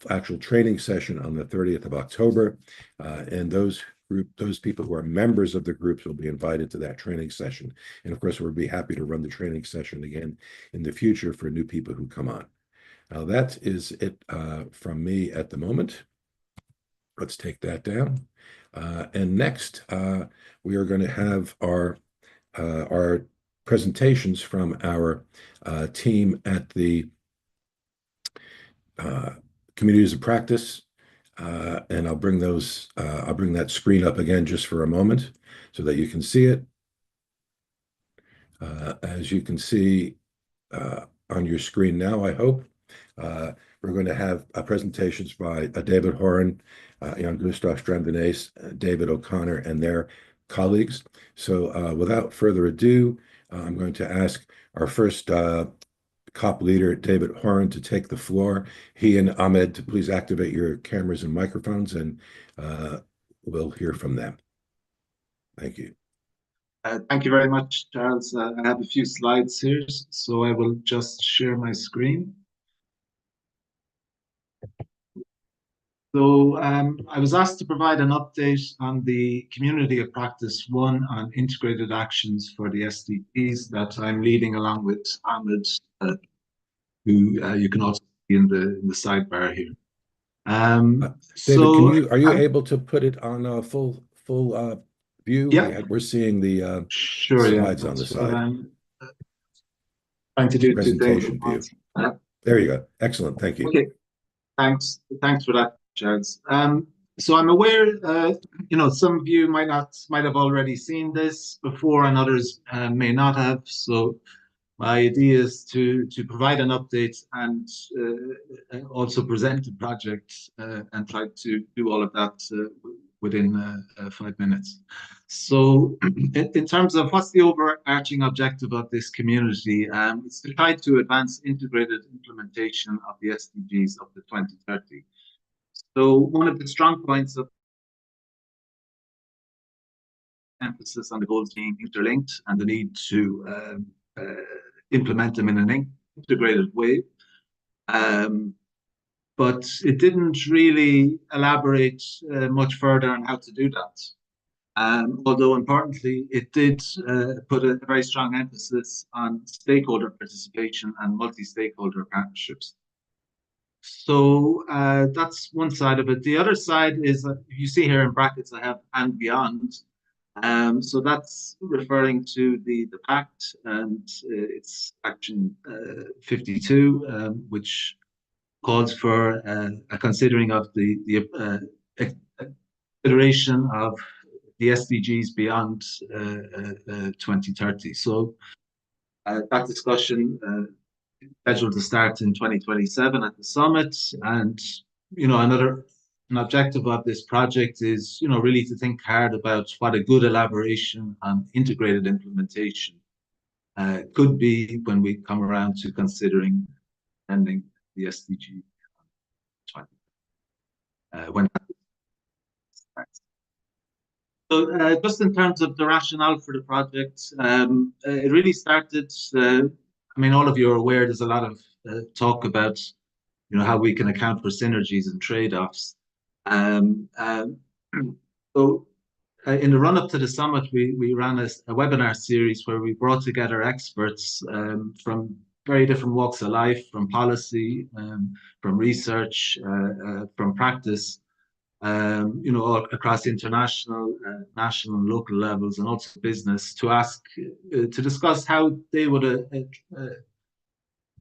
actual training session on the 30th of October. And those people who are members of the groups will be invited to that training session. And of course, we'll be happy to run the training session again in the future for new people who come on. Now, that is it from me at the moment. Let's take that down. And next, we are going to have our presentations from our team at the Communities of Practice. And I'll bring that screen up again just for a moment so that you can see it. As you can see on your screen now, I hope, we're going to have presentations by David Horan, Jan Gustav Strandvenes, David O'Connor, and their colleagues. So without further ado, I'm going to ask our first COP leader, David Horan, to take the floor. He and Ahmed to please activate your cameras and microphones, and we'll hear from them. Thank you. Thank you very much, Charles. I have a few slides here, so I will just share my screen. So I was asked to provide an update on the Community of Practice 1 on integrated actions for the SDGs that I'm leading along with Ahmed, who you can also see in the sidebar here. David, are you able to put it on a full view? Yeah. We're seeing the slides on the side. I'm trying to do presentation view. There you go. Excellent. Thank you. Okay. Thanks for that, Charles. So I'm aware, some of you might have already seen this before, and others may not have. So my idea is to provide an update and also present the project and try to do all of that within 5 minutes. So in terms of what's the overarching objective of this community, it's to try to advance integrated implementation of the SDGs up to 2030. So one of the strong points of emphasis on the goals being interlinked and the need to implement them in an integrated way. But it didn't really elaborate much further on how to do that. Although importantly, it did put a very strong emphasis on stakeholder participation and multi-stakeholder partnerships. So that's one side of it. The other side is, you see here in brackets, I have and beyond. So that's referring to the Pact and its action 52, which calls for a considering of the consideration of the SDGs beyond 2030. So that discussion scheduled to start in 2027 at the summit, and an objective of this project is really to think hard about what a good elaboration on integrated implementation could be when we come around to considering ending the SDG when that starts. So just in terms of the rationale for the project, it really started, all of you are aware there's a lot of talk about how we can account for synergies and trade-offs. So in the run-up to the summit, we ran a webinar series where we brought together experts from very different walks of life, from policy, from research, from practice, all across international, national and local levels, and also business, to discuss how they would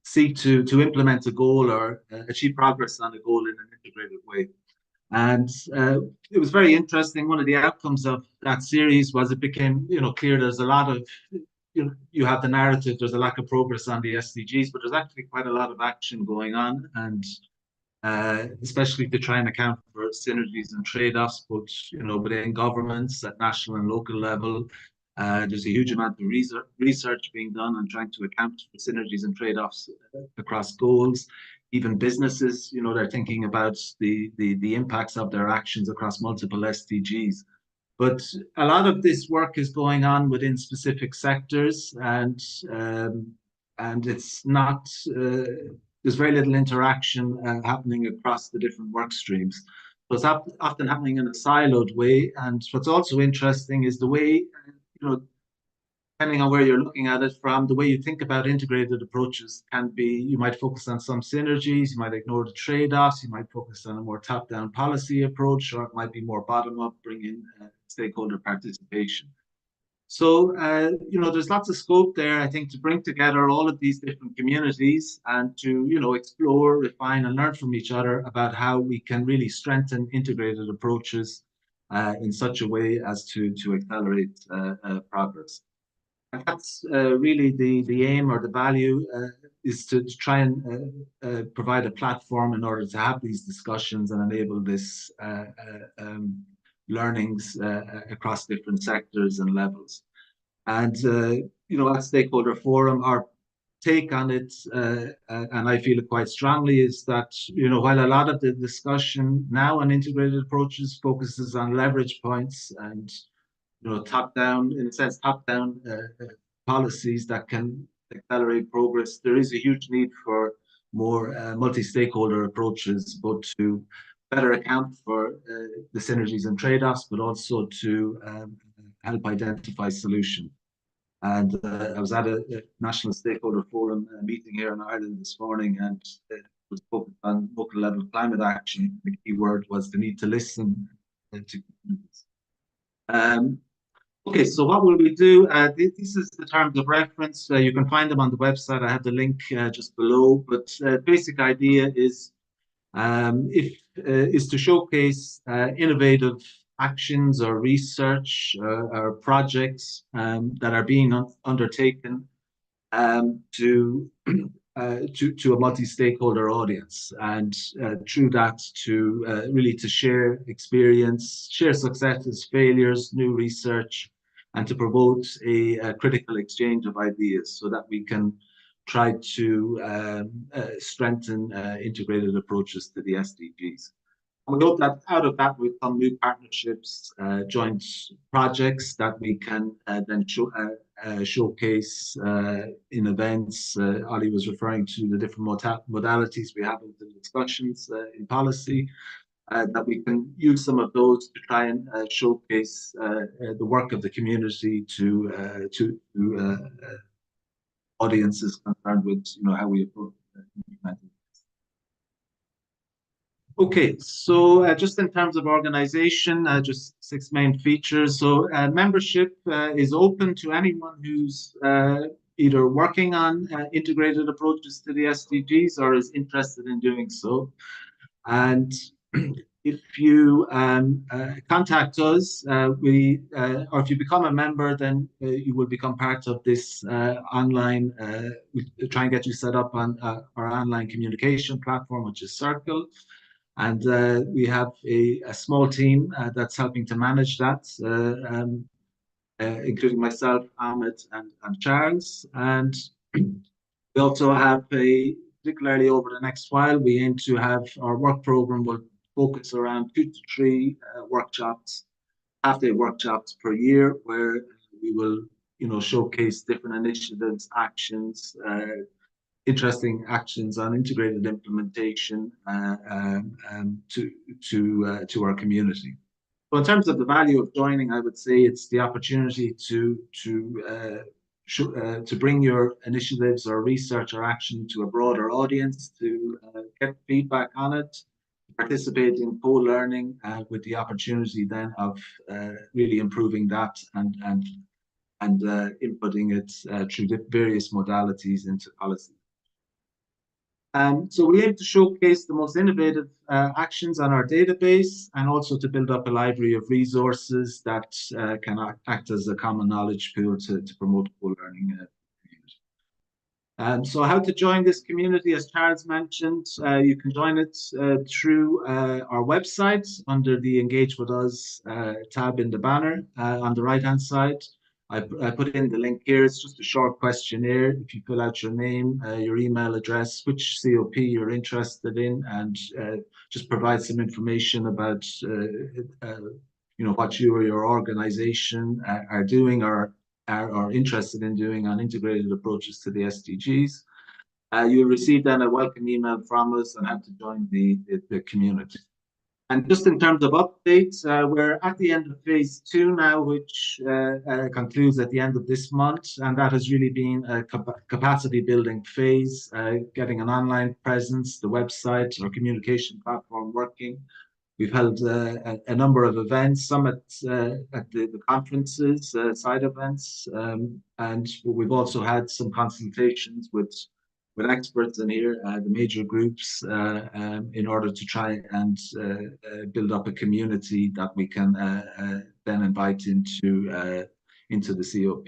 seek to implement a goal or achieve progress on a goal in an integrated way. And it was very interesting. One of the outcomes of that series was it became clear there's a lot of, you have the narrative, there's a lack of progress on the SDGs, but there's actually quite a lot of action going on, and especially to try and account for synergies and trade-offs, but within governments at national and local level. There's a huge amount of research being done on trying to account for synergies and trade-offs across goals. Even businesses, they're thinking about the impacts of their actions across multiple SDGs. But a lot of this work is going on within specific sectors, and it's not, there's very little interaction happening across the different work streams. So it's often happening in a siloed way. And what's also interesting is the way, depending on where you're looking at it from, the way you think about integrated approaches can be, you might focus on some synergies, you might ignore the trade-offs, you might focus on a more top-down policy approach, or it might be more bottom-up, bring in stakeholder participation. So, there's lots of scope there, I think, to bring together all of these different communities and to, explore, refine, and learn from each other about how we can really strengthen integrated approaches in such a way as to accelerate progress. And that's really the aim or the value is to try and provide a platform in order to have these discussions and enable this learnings across different sectors and levels. And, at Stakeholder Forum, our take on it, and I feel it quite strongly, is that, while a lot of the discussion now on integrated approaches focuses on leverage points and, top-down, in a sense, top-down policies that can accelerate progress, there is a huge need for more multi-stakeholder approaches, both to better account for the synergies and trade-offs, but also to help identify solutions. And I was at a National Stakeholder Forum meeting here in Ireland this morning, and it was focused on local level climate action. The key word was the need to listen to communities. Okay, so what will we do? This is the terms of reference. You can find them on the website. I have the link just below. But basic idea is to showcase innovative actions or research or projects that are being undertaken to a multi-stakeholder audience, and through that to really to share experience, share successes, failures, new research, and to promote a critical exchange of ideas so that we can try to strengthen integrated approaches to the SDGs. And we hope that out of that will come new partnerships, joint projects that we can then showcase in events. Ali was referring to the different modalities we have in the discussions in policy, that we can use some of those to try and showcase the work of the community to audiences concerned with how we approach implementing. Okay, so just in terms of organization, just 6 main features. So membership is open to anyone who's either working on integrated approaches to the SDGs or is interested in doing so. And if you contact us, or if you become a member, then you will become part of this online, we try and get you set up on our online communication platform, which is Circle. And we have a small team that's helping to manage that, including myself, Ahmed, and Charles. And we also have particularly over the next while, we aim to have our work program will focus around 2 to 3 workshops, half-day workshops per year, where we will, showcase different initiatives, actions, interesting actions on integrated implementation to our community. So in terms of the value of joining, I would say it's the opportunity to bring your initiatives or research or action to a broader audience, to get feedback on it, participate in co-learning with the opportunity then of really improving that and inputting it through the various modalities into policy. So we aim to showcase the most innovative actions on our database, and also to build up a library of resources that can act as a common knowledge pool to promote co-learning. So how to join this community? As Charles mentioned, you can join it through our website under the Engage With Us tab in the banner on the right-hand side. I put in the link here. It's just a short questionnaire. If you fill out your name, your email address, which COP you're interested in, and just provide some information about what you or your organization are doing or are interested in doing on integrated approaches to the SDGs. You'll receive then a welcome email from us and have to join the community. And just in terms of updates, we're at the end of phase 2 now, which concludes at the end of this month. And that has really been a capacity building phase, getting an online presence, the website, our communication platform working. We've held a number of events, some at the conferences, side events, and we've also had some consultations with experts in here, the major groups, in order to try and build up a community that we can then invite into the COP.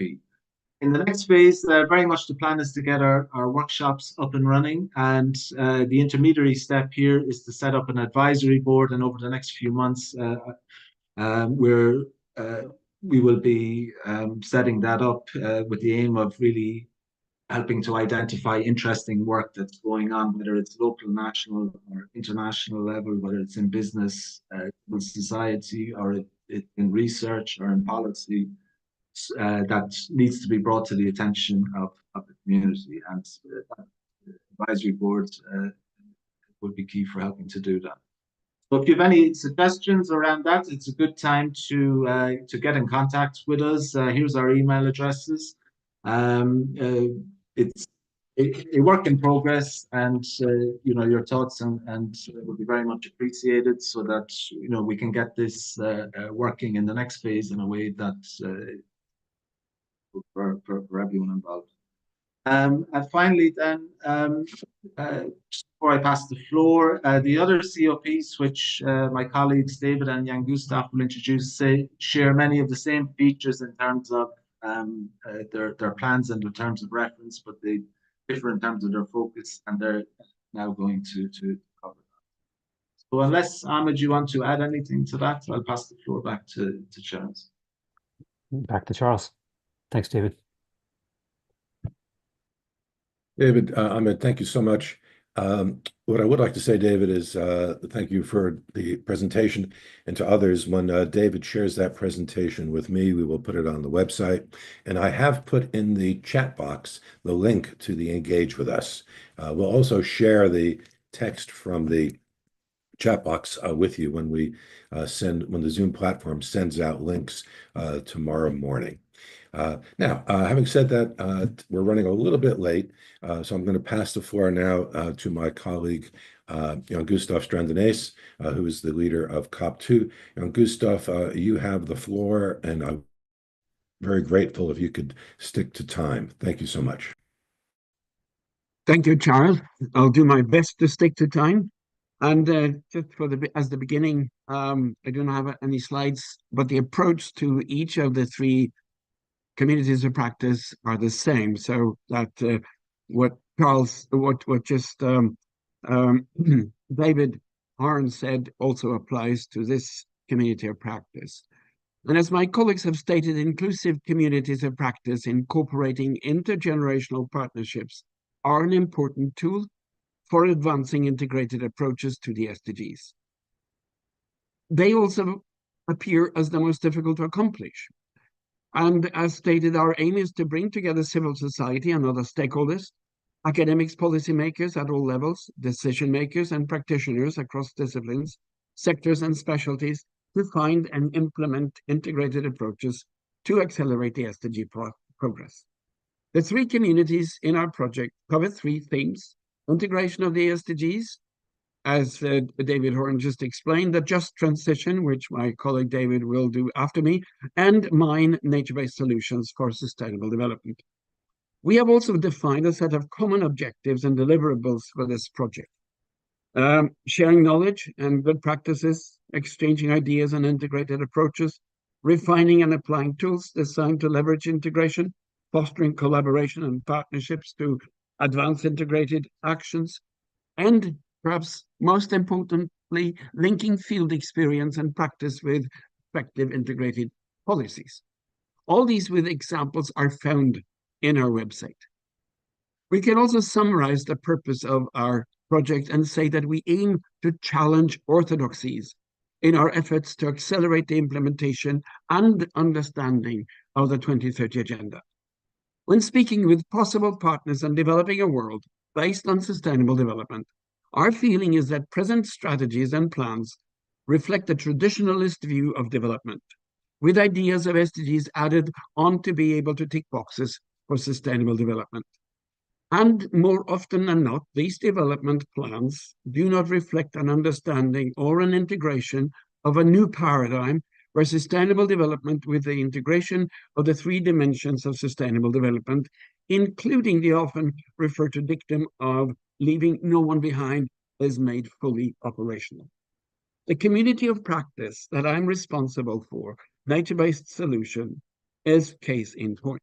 In the next phase, very much the plan is to get our workshops up and running, and the intermediary step here is to set up an advisory board, and over the next few months, we will be setting that up with the aim of really helping to identify interesting work that's going on, whether it's local, national, or international level, whether it's in business, society, or in research or in policy, that needs to be brought to the attention of the community. And advisory boards would be key for helping to do that. So if you have any suggestions around that, it's a good time to get in contact with us. Here's our email addresses. It's a work in progress, and your thoughts and would be very much appreciated, so that we can get this working in the next phase in a way that for everyone involved. And finally, then, just before I pass the floor, the other COPs, which my colleagues David and Jan Gustav will introduce, share many of the same features in terms of their plans and in terms of reference, but they differ in terms of their focus, and they're now going to cover that. So unless, Ahmed, you want to add anything to that, I'll pass the floor back to Charles. Back to Charles. Thanks, David. David, Ahmed, thank you so much. What I would like to say, David, is thank you for the presentation, and to others. When David shares that presentation with me, we will put it on the website. And I have put in the chat box the link to the Engage with Us. We'll also share the text from the chat box with you when we when the Zoom platform sends out links tomorrow morning. Now, having said that, we're running a little bit late, so I'm going to pass the floor now to my colleague, Jan Gustav Strandenes, who is the leader of COP2. Jan Gustav, you have the floor, and I'm very grateful if you could stick to time. Thank you so much. Thank you, Charles. I'll do my best to stick to time. And just as the beginning, I don't have any slides, but the approach to each of the three communities of practice are the same. So that what just David Horn said also applies to this community of practice. And as my colleagues have stated, inclusive communities of practice incorporating intergenerational partnerships are an important tool for advancing integrated approaches to the SDGs. They also appear as the most difficult to accomplish. And as stated, our aim is to bring together civil society and other stakeholders, academics, policymakers at all levels, decision makers and practitioners across disciplines, sectors and specialties to find and implement integrated approaches to accelerate the SDG progress. The three communities in our project cover three themes: integration of the SDGs, as David Horn just explained, the just transition, which my colleague David will do after me, and mine, nature-based solutions for sustainable development. We have also defined a set of common objectives and deliverables for this project. Sharing knowledge and good practices, exchanging ideas and integrated approaches, refining and applying tools designed to leverage integration, fostering collaboration and partnerships to advance integrated actions, and perhaps most importantly, linking field experience and practice with effective integrated policies. All these with examples are found in our website. We can also summarize the purpose of our project and say that we aim to challenge orthodoxies in our efforts to accelerate the implementation and understanding of the 2030 Agenda. When speaking with possible partners and developing a world based on sustainable development, our feeling is that present strategies and plans reflect a traditionalist view of development, with ideas of SDGs added on to be able to tick boxes for sustainable development. And more often than not, these development plans do not reflect an understanding or an integration of a new paradigm where sustainable development with the integration of the 3 dimensions of sustainable development, including the often referred to dictum of leaving no one behind, is made fully operational. The community of practice that I'm responsible for, nature-based solution, is case in point.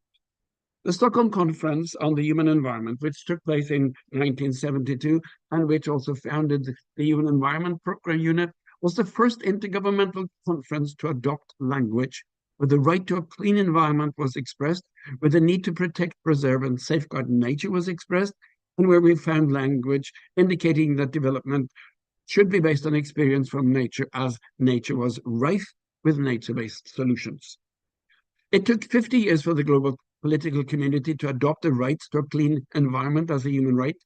The Stockholm Conference on the Human Environment, which took place in 1972 and which also founded the Human Environment Program Unit, was the first intergovernmental conference to adopt language where the right to a clean environment was expressed, where the need to protect, preserve, and safeguard nature was expressed, and where we found language indicating that development should be based on experience from nature, as nature was rife with nature-based solutions. It took 50 years for the global political community to adopt the rights to a clean environment as a human right.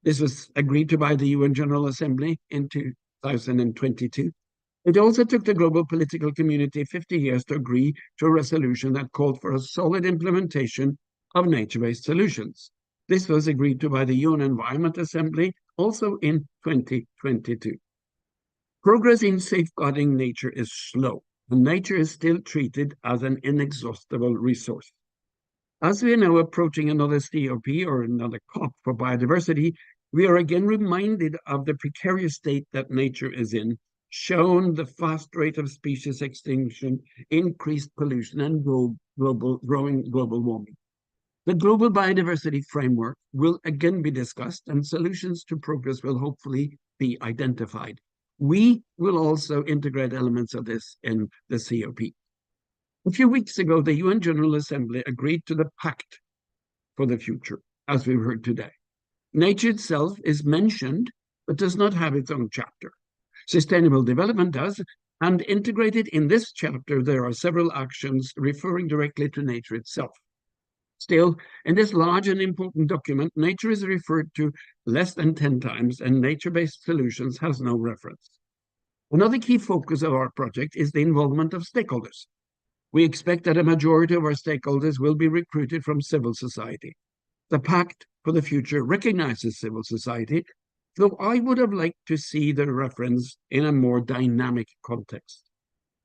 This was agreed to by the UN General Assembly in 2022. It also took the global political community 50 years to agree to a resolution that called for a solid implementation of nature-based solutions. This was agreed to by the UN Environment Assembly also in 2022. Progress in safeguarding nature is slow, and nature is still treated as an inexhaustible resource. As we are now approaching another COP or another COP for biodiversity, we are again reminded of the precarious state that nature is in, shown the fast rate of species extinction, increased pollution, and growing global warming. The global biodiversity framework will again be discussed, and solutions to progress will hopefully be identified. We will also integrate elements of this in the COP. A few weeks ago, the UN General Assembly agreed to the Pact for the Future, as we've heard today. Nature itself is mentioned, but does not have its own chapter. Sustainable development does, and integrated in this chapter, there are several actions referring directly to nature itself. Still, in this large and important document, nature is referred to less than 10 times, and nature-based solutions has no reference. Another key focus of our project is the involvement of stakeholders. We expect that a majority of our stakeholders will be recruited from civil society. The Pact for the Future recognizes civil society, though I would have liked to see the reference in a more dynamic context.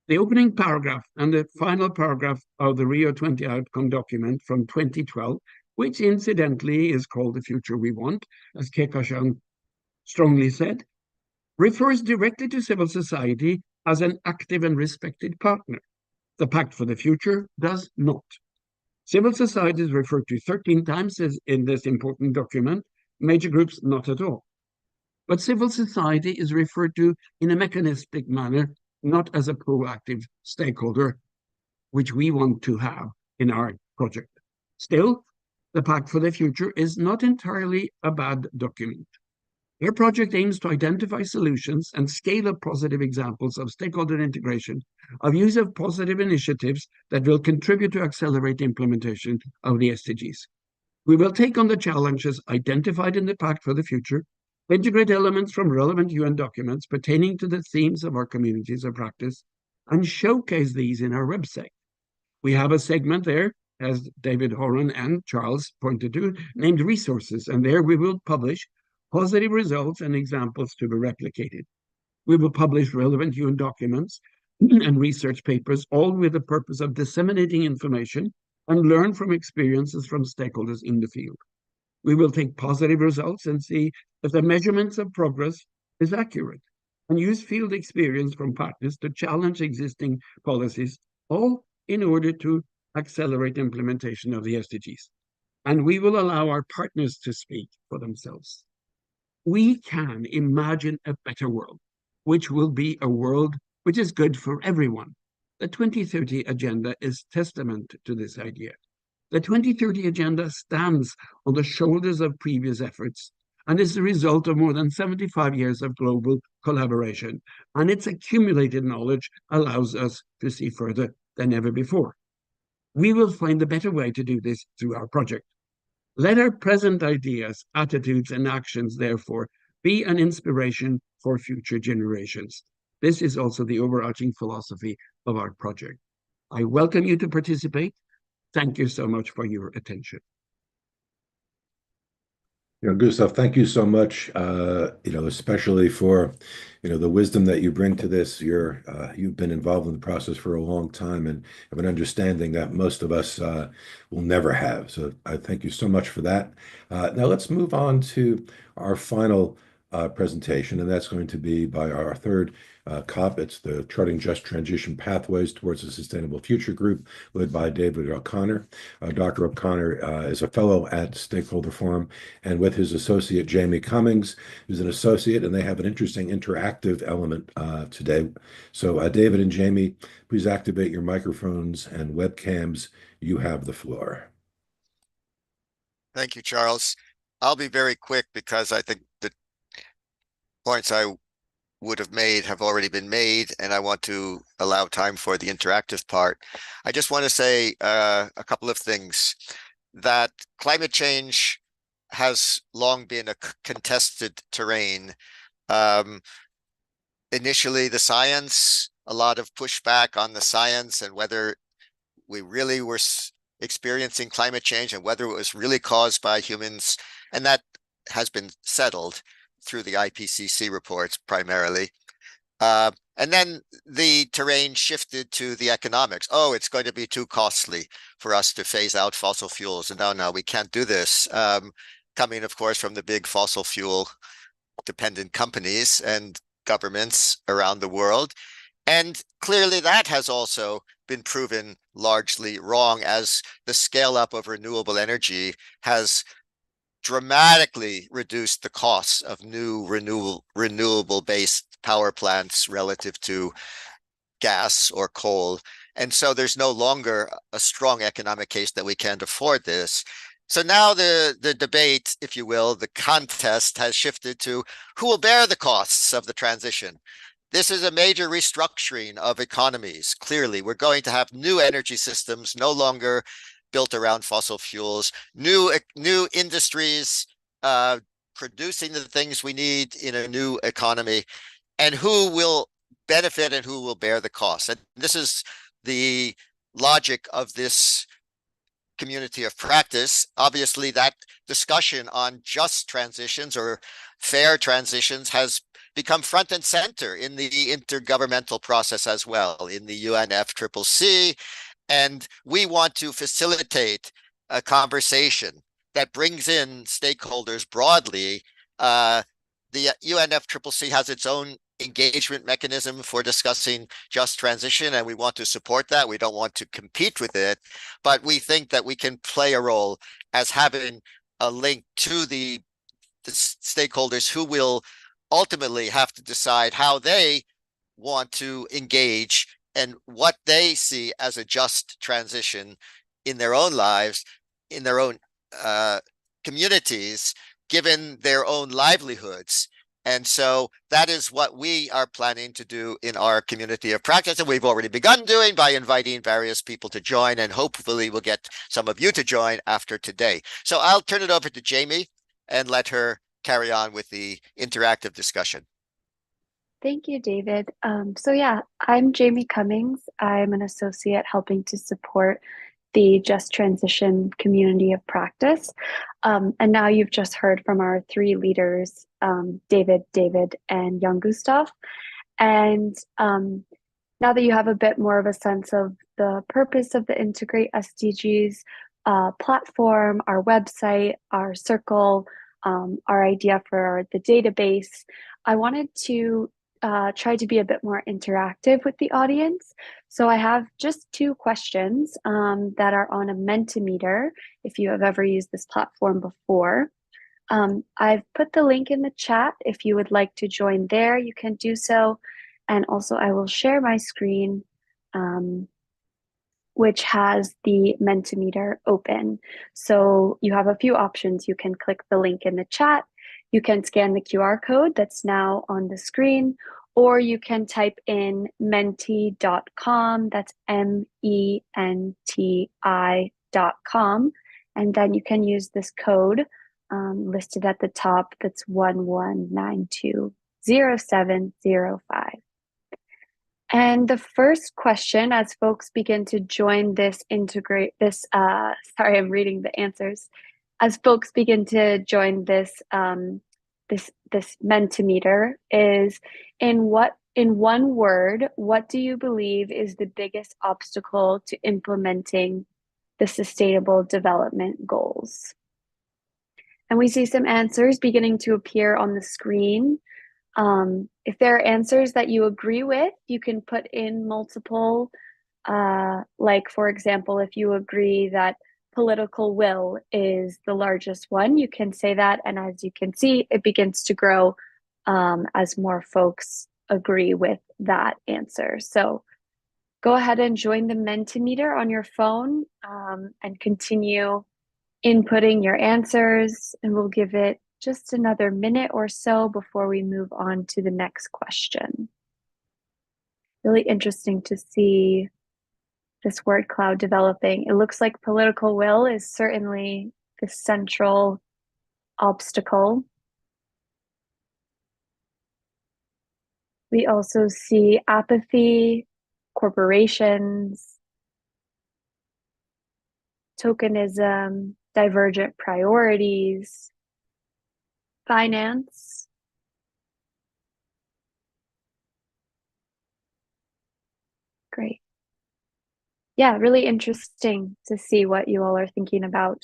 The opening paragraph and the final paragraph of the Rio 20 outcome document from 2012, which incidentally is called The Future We Want, as Kekashan strongly said, refers directly to civil society as an active and respected partner. The Pact for the Future does not. Civil society is referred to 13 times in this important document, major groups not at all. But civil society is referred to in a mechanistic manner, not as a proactive stakeholder, which we want to have in our project. Still, the Pact for the Future is not entirely a bad document. Our project aims to identify solutions and scale up positive examples of stakeholder integration, of use of positive initiatives that will contribute to accelerate implementation of the SDGs. We will take on the challenges identified in the Pact for the Future, integrate elements from relevant UN documents pertaining to the themes of our communities of practice, and showcase these in our website. We have a segment there, as David Horan and Charles pointed to, named Resources, and there we will publish positive results and examples to be replicated. We will publish relevant UN documents and research papers, all with the purpose of disseminating information and learn from experiences from stakeholders in the field. We will take positive results and see if the measurements of progress is accurate, and use field experience from partners to challenge existing policies, all in order to accelerate implementation of the SDGs. And we will allow our partners to speak for themselves. We can imagine a better world, which will be a world which is good for everyone. The 2030 Agenda is testament to this idea. The 2030 Agenda stands on the shoulders of previous efforts and is the result of more than 75 years of global collaboration, and its accumulated knowledge allows us to see further than ever before. We will find a better way to do this through our project. Let our present ideas, attitudes, and actions, therefore, be an inspiration for future generations. This is also the overarching philosophy of our project. I welcome you to participate. Thank you so much for your attention. Gustav, thank you so much, especially for, the wisdom that you bring to this. You've been involved in the process for a long time and have an understanding that most of us will never have. So I thank you so much for that. Now let's move on to our final presentation, and that's going to be by our third COP. It's the Charting Just Transition Pathways Towards a Sustainable Future group, led by David O'Connor. Dr. O'Connor is a fellow at Stakeholder Forum, and with his associate, Jamie Cummings, who's an associate, and they have an interesting interactive element today. So David and Jamie, please activate your microphones and webcams. You have the floor. Thank you, Charles. I'll be very quick because I think the points I would have made have already been made, and I want to allow time for the interactive part. I just want to say a couple of things. That climate change has long been a contested terrain. Initially, the science, a lot of pushback on the science and whether we really were experiencing climate change and whether it was really caused by humans, and that has been settled through the IPCC reports primarily. And then the terrain shifted to the economics. Oh, it's going to be too costly for us to phase out fossil fuels. And no, we can't do this. Coming, of course, from the big fossil fuel dependent companies and governments around the world. And clearly that has also been proven largely wrong, as the scale up of renewable energy has dramatically reduced the costs of new renewable based power plants relative to gas or coal. And so there's no longer a strong economic case that we can't afford this. So now the debate, if you will, the contest has shifted to who will bear the costs of the transition. This is a major restructuring of economies. Clearly, we're going to have new energy systems, no longer built around fossil fuels, new industries producing the things we need in a new economy, and who will benefit and who will bear the cost. And this is the logic of this community of practice. Obviously, that discussion on just transitions or fair transitions has become front and center in the intergovernmental process as well, in the UNFCCC. And we want to facilitate a conversation that brings in stakeholders broadly. The UNFCCC has its own engagement mechanism for discussing just transition, and we want to support that. We don't want to compete with it, but we think that we can play a role as having a link to the stakeholders who will ultimately have to decide how they want to engage and what they see as a just transition in their own lives, in their own communities, given their own livelihoods. And so that is what we are planning to do in our community of practice, and we've already begun doing by inviting various people to join, and hopefully we'll get some of you to join after today. So I'll turn it over to Jamie and let her carry on with the interactive discussion. Thank you, David. So yeah, I'm Jamie Cummings. I'm an associate helping to support the Just Transition community of practice. And now you've just heard from our three leaders, David, and Jan Gustav. And now that you have a bit more of a sense of the purpose of the IntegrateSDGs platform, our website, our circle, our idea for the database, I wanted to try to be a bit more interactive with the audience. So I have just two questions that are on a Mentimeter, if you have ever used this platform before. I've put the link in the chat. If you would like to join there, you can do so. And also I will share my screen, which has the Mentimeter open. So you have a few options. You can click the link in the chat. You can scan the QR code that's now on the screen, or you can type in menti.com, that's MENTI.com, and then you can use this code listed at the top, that's 11920705. And the first question, as folks begin to join this sorry, I'm reading the answers. As folks begin to join this this Mentimeter is, in one word, what do you believe is the biggest obstacle to implementing the Sustainable Development Goals? And we see some answers beginning to appear on the screen. If there are answers that you agree with, you can put in multiple, like for example, if you agree that political will is the largest one, you can say that. And as you can see, it begins to grow as more folks agree with that answer. So go ahead and join the Mentimeter on your phone and continue inputting your answers, and we'll give it just another minute or so before we move on to the next question. Really interesting to see this word cloud developing. It looks like political will is certainly the central obstacle. We also see apathy, corporations, tokenism, divergent priorities, finance. Great. Yeah, really interesting to see what you all are thinking about.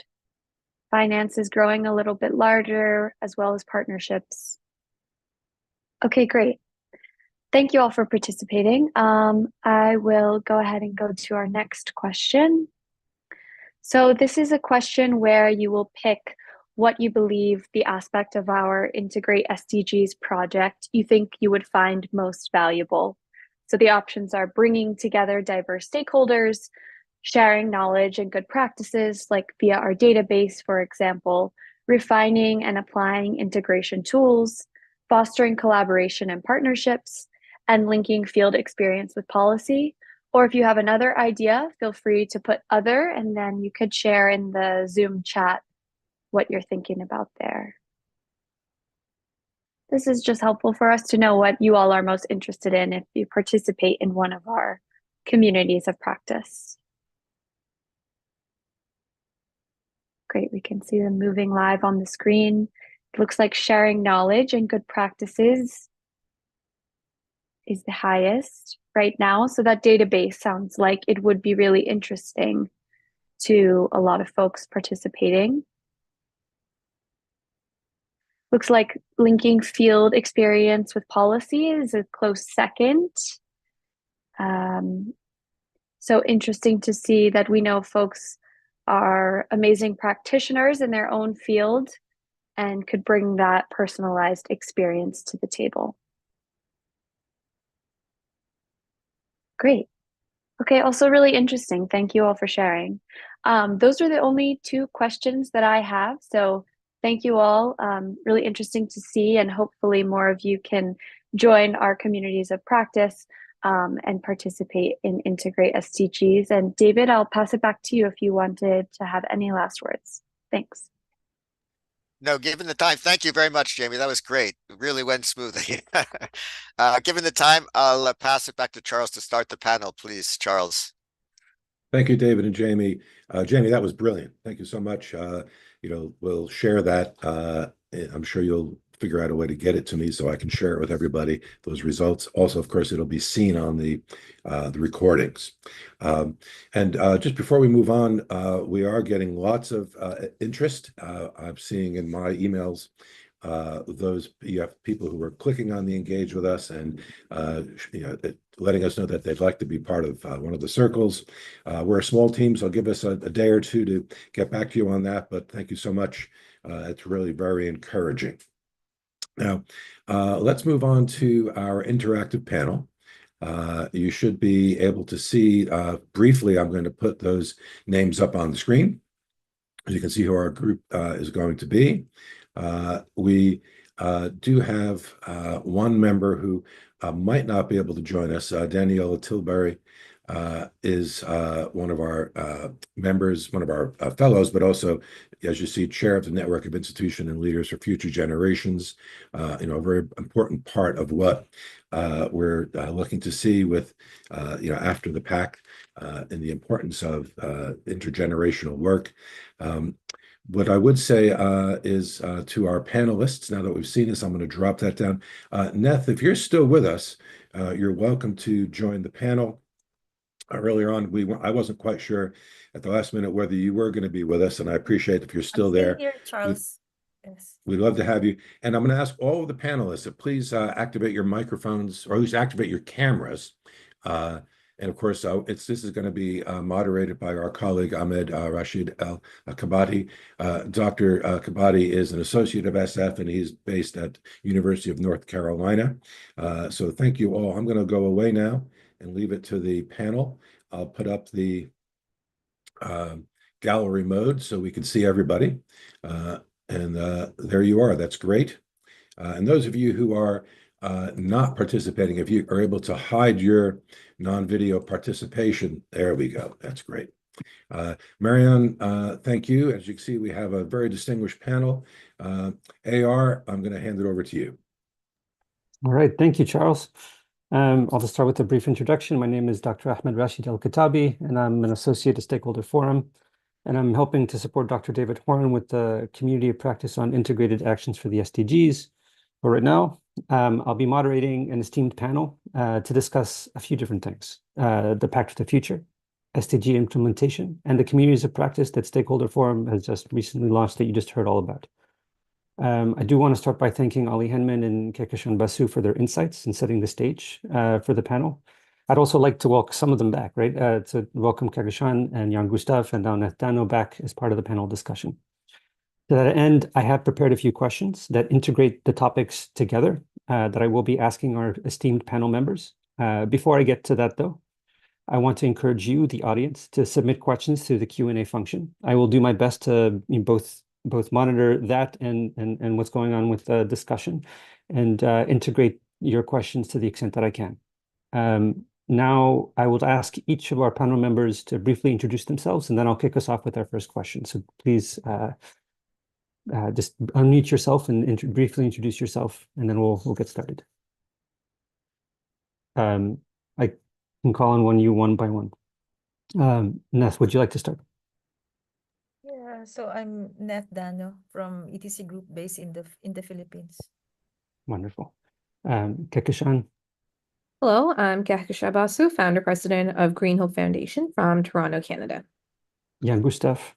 Finance is growing a little bit larger, as well as partnerships. Okay, great. Thank you all for participating. I will go ahead and go to our next question. So this is a question where you will pick what you believe the aspect of our IntegrateSDGs project you think you would find most valuable. So the options are bringing together diverse stakeholders, sharing knowledge and good practices, like via our database, for example, refining and applying integration tools, fostering collaboration and partnerships, and linking field experience with policy. Or if you have another idea, feel free to put other, and then you could share in the Zoom chat what you're thinking about there. This is just helpful for us to know what you all are most interested in if you participate in one of our communities of practice. Great, we can see them moving live on the screen. It looks like sharing knowledge and good practices is the highest right now. So that database sounds like it would be really interesting to a lot of folks participating. Looks like linking field experience with policy is a close second. So interesting to see that we know folks are amazing practitioners in their own field and could bring that personalized experience to the table. Great. Okay, also really interesting. Thank you all for sharing. Those are the only two questions that I have. So thank you all. Really interesting to see, and hopefully more of you can join our communities of practice and participate in IntegrateSDGs. And David, I'll pass it back to you if you wanted to have any last words. Thanks. No, given the time, thank you very much, Jamie. That was great. It really went smoothly. Given the time, I'll pass it back to Charles to start the panel, please, Charles. Thank you, David and Jamie. Jamie, that was brilliant. Thank you so much. We'll share that. I'm sure you'll figure out a way to get it to me so I can share it with everybody, those results. Also, of course, it'll be seen on the recordings. And just before we move on, we are getting lots of interest. I'm seeing in my emails you have people who are clicking on the engage with us and letting us know that they'd like to be part of one of the circles. We're a small team, so give us a day or two to get back to you on that, but thank you so much. It's really very encouraging. Now, let's move on to our interactive panel. You should be able to see briefly, I'm going to put those names up on the screen. As you can see who our group is going to be. We do have one member who might not be able to join us, Daniela Tilbury. is one of our members, one of our fellows, but also, as you see, chair of the Network of Institutions and Leaders for Future Generations. A very important part of what we're looking to see with, after the Pact, and the importance of intergenerational work. What I would say is to our panelists, now that we've seen this, I'm going to drop that down. Neth, if you're still with us, you're welcome to join the panel. Earlier on, I wasn't quite sure at the last minute whether you were going to be with us, and I appreciate if you're still there. Here, Charles. Yes. We'd love to have you. And I'm going to ask all of the panelists to please activate your microphones, or at least activate your cameras. And of course, this is going to be moderated by our colleague Ahmed Rashid Al-Kabati. Dr. Kabati is an associate of SF, and he's based at University of North Carolina. So thank you all. I'm going to go away now and leave it to the panel. I'll put up the gallery mode so we can see everybody. And there you are. That's great. And those of you who are not participating, if you are able to hide your non-video participation, there we go. That's great. Marianne, thank you. As you can see, we have a very distinguished panel. AR, I'm going to hand it over to you. All right. Thank you, Charles. I'll just start with a brief introduction. My name is Dr. Ahmed Rashid Al-Katabi, and I'm an associate at Stakeholder Forum. And I'm helping to support Dr. David Horan with the Community of Practice on Integrated Actions for the SDGs. For right now, I'll be moderating an esteemed panel to discuss a few different things. The Pact for the Future, SDG implementation, and the communities of practice that Stakeholder Forum has just recently launched that you just heard all about. I do want to start by thanking Ali Henman and Kehkashan Basu for their insights in setting the stage for the panel. I'd also like to welcome some of them back, right? To welcome Kehkashan and Jan Gustav and Neth Dano back as part of the panel discussion. To that end, I have prepared a few questions that integrate the topics together that I will be asking our esteemed panel members. Before I get to that, though, I want to encourage you, the audience, to submit questions through the Q&A function. I will do my best to both monitor that and what's going on with the discussion and integrate your questions to the extent that I can. Now, I will ask each of our panel members to briefly introduce themselves, and then I'll kick us off with our first question. So please just unmute yourself and briefly introduce yourself, and then we'll get started. I can call on you one by one. Neth, would you like to start? Yeah, so I'm Neth Dano from ETC Group based in the Philippines. Wonderful. Kehkashan. Hello, I'm Kehkashan Basu, founder president of Green Hope Foundation from Toronto, Canada. Jan Gustav.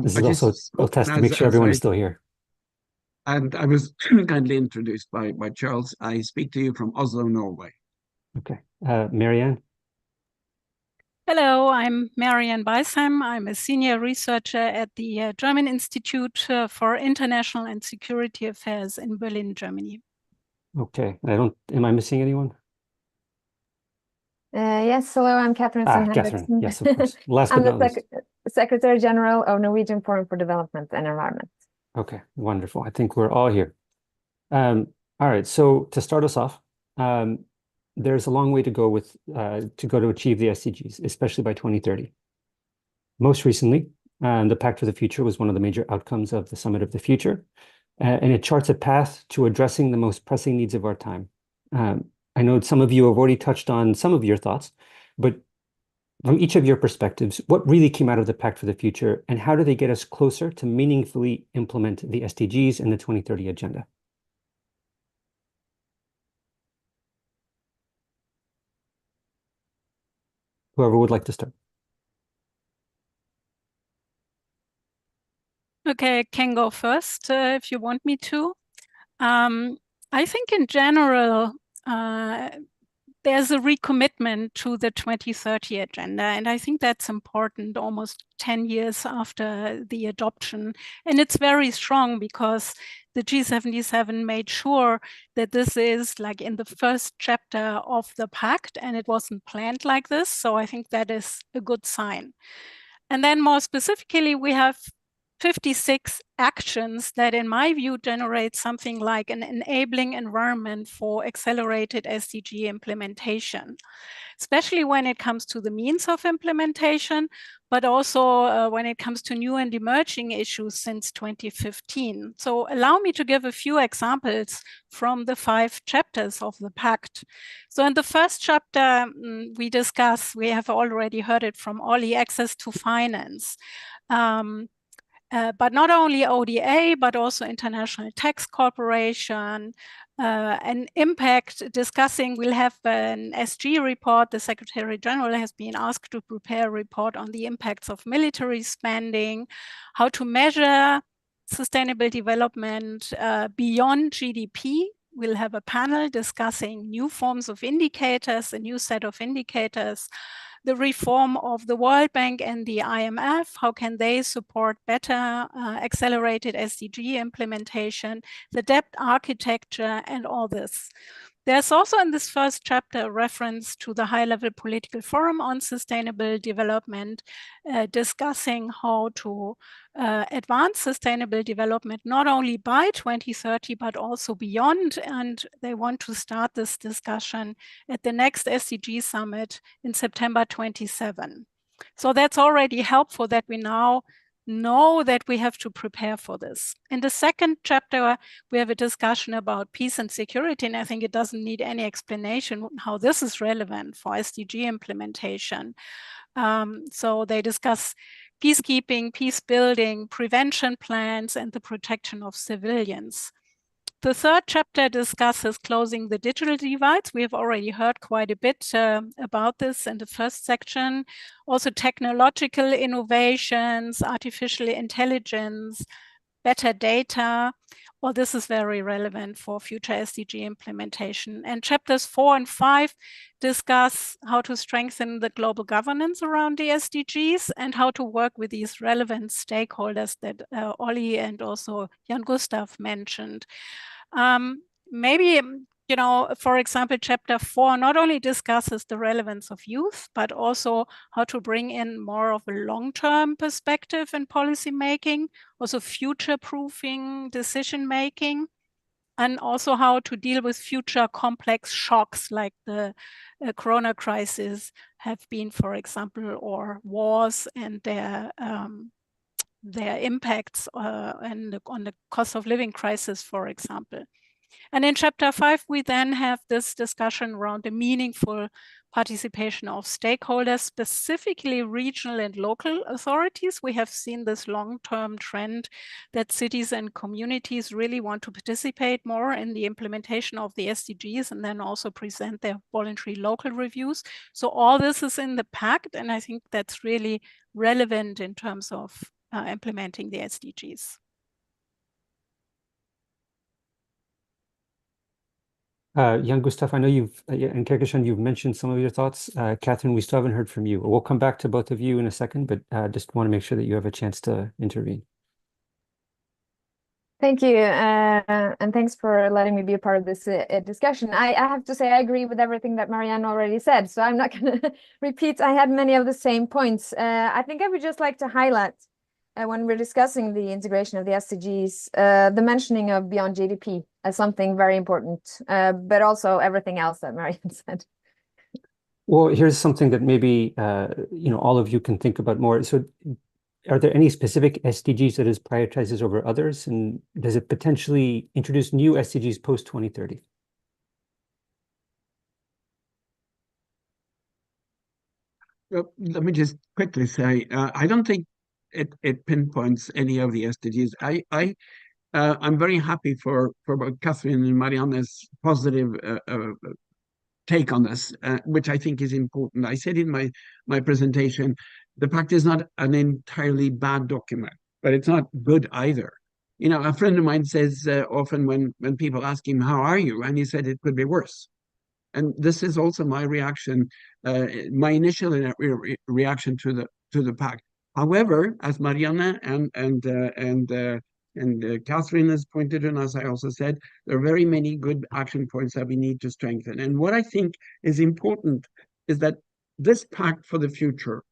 This is also a test to make sure everyone is still here. And I was kindly introduced by Charles. I speak to you from Oslo, Norway. Okay. Marianne. Hello, I'm Marianne Beisheim. I'm a senior researcher at the German Institute for International and Security Affairs in Berlin, Germany. Okay. Am I missing anyone? Yes, hello, I'm Catherine Catherine. Yes, of course. Last but not least. Secretary General of Norwegian Forum for Development and Environment. Okay, wonderful. I think we're all here. All right, so to start us off, there's a long way to go to achieve the SDGs, especially by 2030. Most recently, the Pact for the Future was one of the major outcomes of the Summit of the Future, and it charts a path to addressing the most pressing needs of our time. I know some of you have already touched on some of your thoughts, but from each of your perspectives, what really came out of the Pact for the Future, and how do they get us closer to meaningfully implement the SDGs and the 2030 Agenda? Whoever would like to start. Okay, I can go first if you want me to. I think in general, there's a recommitment to the 2030 agenda, and I think that's important almost 10 years after the adoption. And it's very strong because the G77 made sure that this is like in the first chapter of the Pact, and it wasn't planned like this. So I think that is a good sign. And then more specifically, we have 56 actions that, in my view, generate something like an enabling environment for accelerated SDG implementation, especially when it comes to the means of implementation, but also when it comes to new and emerging issues since 2015. So allow me to give a few examples from the 5 chapters of the Pact. So in the first chapter, we have already heard it from Ollie, access to finance. But not only ODA, but also International Tax Corporation, an impact discussing, we'll have an SG report. The Secretary General has been asked to prepare a report on the impacts of military spending, how to measure sustainable development beyond GDP. We'll have a panel discussing new forms of indicators, a new set of indicators, the reform of the World Bank and the IMF, how can they support better accelerated SDG implementation, the debt architecture, and all this. There's also in this first chapter a reference to the high-level political forum on sustainable development, discussing how to advance sustainable development, not only by 2030, but also beyond. And they want to start this discussion at the next SDG summit in September 27. So that's already helpful that we now know that we have to prepare for this. In the second chapter, we have a discussion about peace and security, and I think it doesn't need any explanation how this is relevant for SDG implementation. So they discuss peacekeeping, peace building, prevention plans, and the protection of civilians. The third chapter discusses closing the digital divides. We have already heard quite a bit about this in the first section. Also technological innovations, artificial intelligence, better data. Well, this is very relevant for future SDG implementation. And chapters 4 and 5 discuss how to strengthen the global governance around the SDGs and how to work with these relevant stakeholders that Ollie and also Jan Gustav mentioned. Maybe, you know, for example, chapter 4 not only discusses the relevance of youth, but also how to bring in more of a long-term perspective in policy making, also future-proofing decision-making, and also how to deal with future complex shocks like the corona crisis have been, for example, or wars and their impacts on the cost of living crisis, for example. And in chapter 5, we then have this discussion around the meaningful participation of stakeholders, specifically regional and local authorities. We have seen this long-term trend that cities and communities really want to participate more in the implementation of the SDGs and then also present their voluntary local reviews. So all this is in the Pact, and I think that's really relevant in terms of implementing the SDGs. Jan Gustav, I know you've, and Kehkashan, you've mentioned some of your thoughts. Catherine, we still haven't heard from you. We'll come back to both of you in a second, but just want to make sure that you have a chance to intervene. Thank you, and thanks for letting me be a part of this discussion. I have to say I agree with everything that Marianne already said, so I'm not going to repeat. I had many of the same points. I think I would just like to highlight when we're discussing the integration of the SDGs, the mentioning of beyond GDP as something very important, but also everything else that Marianne said. Well, here's something that maybe you know, all of you can think about more. So are there any specific SDGs that is prioritizes over others? And does it potentially introduce new SDGs post 2030? Well, let me just quickly say, I don't think it pinpoints any of the SDGs. I'm very happy for Catherine and Marianne's positive take on this, which I think is important. I said in my presentation, the Pact is not an entirely bad document, but it's not good either. You know, a friend of mine says often when people ask him, how are you? And he said it could be worse. And this is also my reaction, my initial reaction to the Pact. However, as Marianne and Catherine has pointed out, and as I also said, there are very many good action points that we need to strengthen. And what I think is important is that this Pact for the future,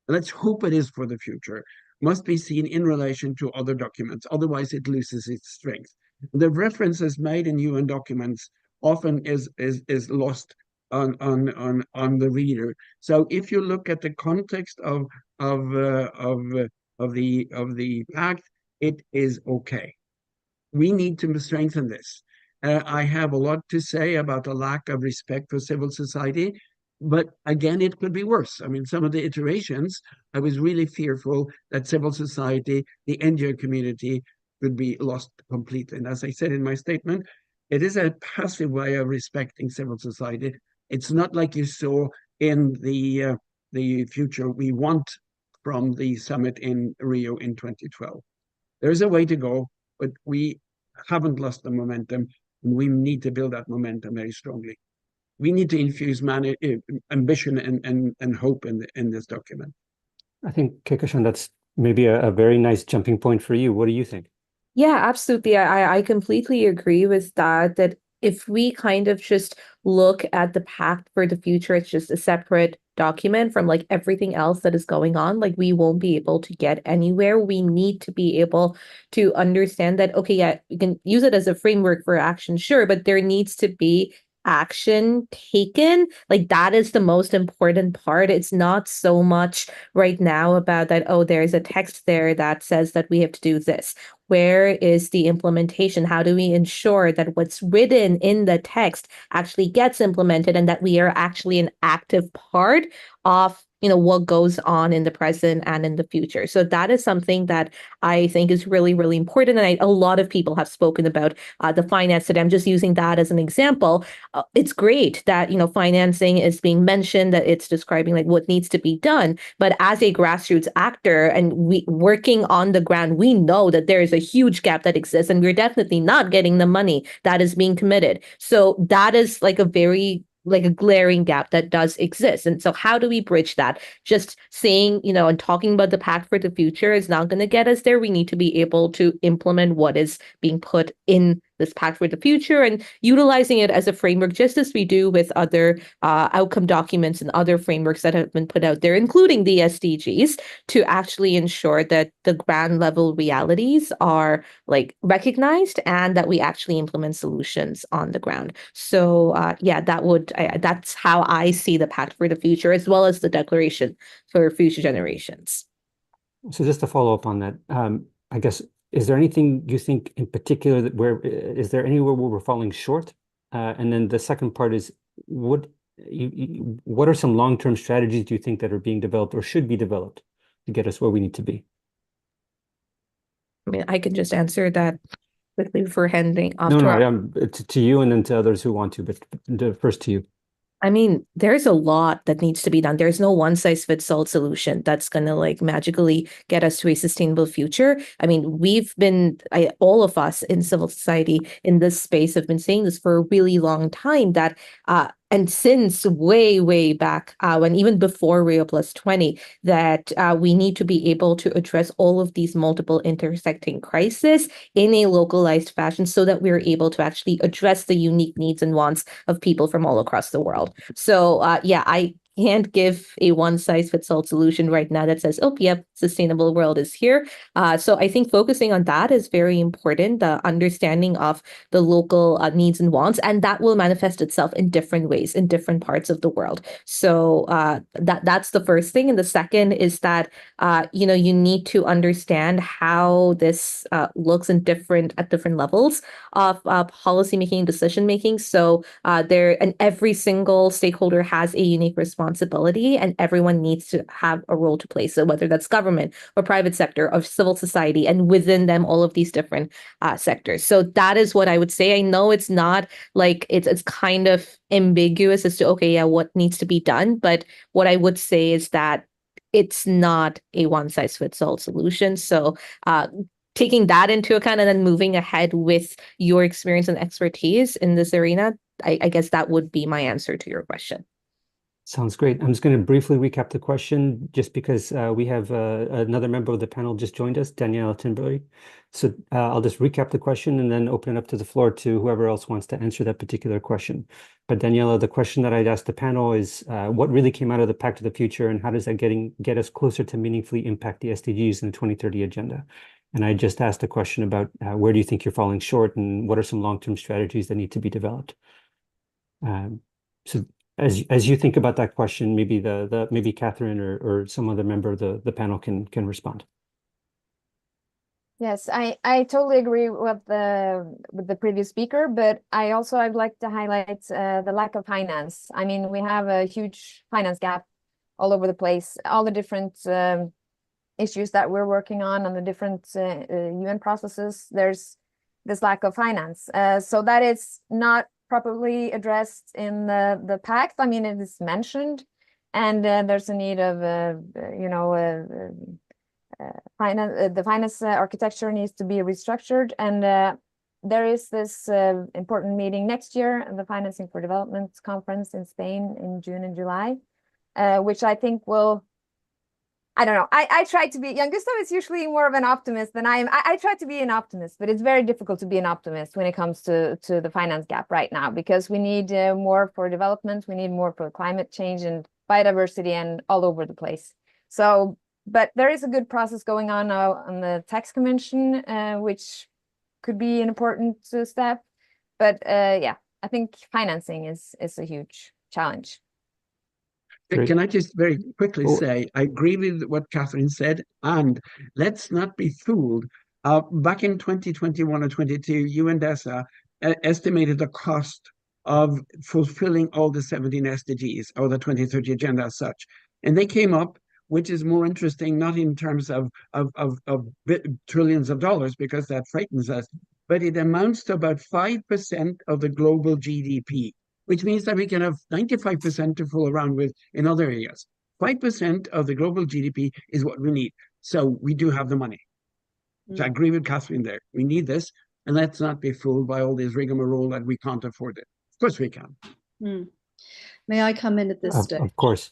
let's hope it is for the future, must be seen in relation to other documents. Otherwise, it loses its strength. The references made in UN documents often is lost on the reader. So if you look at the context of the Pact, it is okay. We need to strengthen this. I have a lot to say about the lack of respect for civil society, but again, it could be worse. I mean, some of the iterations, I was really fearful that civil society, the NGO community, could be lost completely. And as I said in my statement, it is a passive way of respecting civil society. It's not like you saw in the future we want from the summit in Rio in 2012. There's a way to go, but we haven't lost the momentum, and we need to build that momentum very strongly. We need to infuse ambition and hope in this document. I think, Kekashan, that's maybe a very nice jumping point for you. What do you think? Yeah, absolutely. I completely agree with that, that if we kind of just look at the Pact for the Future, it's just a separate document from like everything else that is going on, like we won't be able to get anywhere. We need to be able to understand that, okay, yeah, we can use it as a framework for action, sure, but there needs to be action taken. Like that is the most important part. It's not so much right now about that, oh, there's a text there that says that we have to do this. Where is the implementation? How do we ensure that what's written in the text actually gets implemented and that we are actually an active part of what goes on in the present and in the future? So that is something that I think is really, really important. And a lot of people have spoken about the finance today. I'm just using that as an example. It's great that, financing is being mentioned, that it's describing like what needs to be done. But as a grassroots actor and we working on the ground, we know that there is a huge gap that exists and we're definitely not getting the money that is being committed. So that is like a glaring gap that does exist. And so how do we bridge that? Just saying, and talking about the Pact for the Future is not going to get us there. We need to be able to implement what is being put in this Pact for the Future and utilizing it as a framework, just as we do with other outcome documents and other frameworks that have been put out there, including the SDGs, to actually ensure that the ground level realities are like recognized and that we actually implement solutions on the ground. So yeah, that's how I see the Pact for the Future, as well as the Declaration for Future Generations. So just to follow up on that, I guess, is there anything you think in particular is there anywhere where we're falling short? And then the second part is, what are some long-term strategies do you think that are being developed or should be developed to get us where we need to be? I mean, I can just answer that quickly before handing off to you and then to others who want to, but first to you. I mean, there's a lot that needs to be done. There's no one size fits all solution that's going to like magically get us to a sustainable future. I mean, all of us in civil society in this space have been saying this for a really long time, that and since way, way back, when even before Rio Plus 20, that we need to be able to address all of these multiple intersecting crises in a localized fashion so that we're able to actually address the unique needs and wants of people from all across the world. So yeah, I can't give a one-size-fits-all solution right now that says, oh, yep, sustainable world is here. So I think focusing on that is very important, the understanding of the local needs and wants, and that will manifest itself in different ways in different parts of the world. So that's the first thing. And the second is that, you need to understand how this looks at different levels of policymaking, decision-making. So and every single stakeholder has a unique responsibility, and everyone needs to have a role to play. So whether that's government or private sector or civil society, and within them, all of these different sectors. So that is what I would say. I know it's not like it's kind of ambiguous as to, okay, yeah, what needs to be done. But what I would say is that it's not a one size fits all solution. So taking that into account and then moving ahead with your experience and expertise in this arena, I guess that would be my answer to your question. Sounds great. I'm just going to briefly recap the question just because we have another member of the panel just joined us, Daniela Tinbury. So I'll just recap the question and then open it up to the floor to whoever else wants to answer that particular question. But Daniela, the question that I'd asked the panel is what really came out of the Pact of the Future and how does that get us closer to meaningfully impact the SDGs in the 2030 agenda? And I just asked a question about where do you think you're falling short and what are some long-term strategies that need to be developed? So as you think about that question, maybe maybe Catherine or some other member of the panel can respond. Yes, I totally agree with the previous speaker, but I'd like to highlight the lack of finance. I mean, we have a huge finance gap all over the place, all the different issues that we're working on and the different UN processes. There's this lack of finance, so that is not properly addressed in the Pact. I mean, it is mentioned, and there's a need of the finance architecture needs to be restructured, and there is this important meeting next year, the Financing for Development conference in Spain in June and July, which I think will. I don't know. I try to be, Jan Gustav is usually more of an optimist than I am. I try to be an optimist, but it's very difficult to be an optimist when it comes to the finance gap right now, because we need more for development, we need more for climate change and biodiversity and all over the place. So, but there is a good process going on now on the tax convention, which could be an important step. But yeah, I think financing is a huge challenge. Great. Can I just very quickly say, I agree with what Catherine said, and let's not be fooled. Back in 2021 or 22, UNDESA estimated the cost of fulfilling all the 17 SDGs or the 2030 agenda as such. And they came up, which is more interesting, not in terms of trillions of dollars, because that frightens us, but it amounts to about 5% of the global GDP. Which means that we can have 95% to fool around with in other areas. 5% of the global GDP is what we need. So we do have the money. So I agree with Catherine there. We need this, and let's not be fooled by all this rigmarole that we can't afford it. Of course we can. May I come in at this stage? Of course.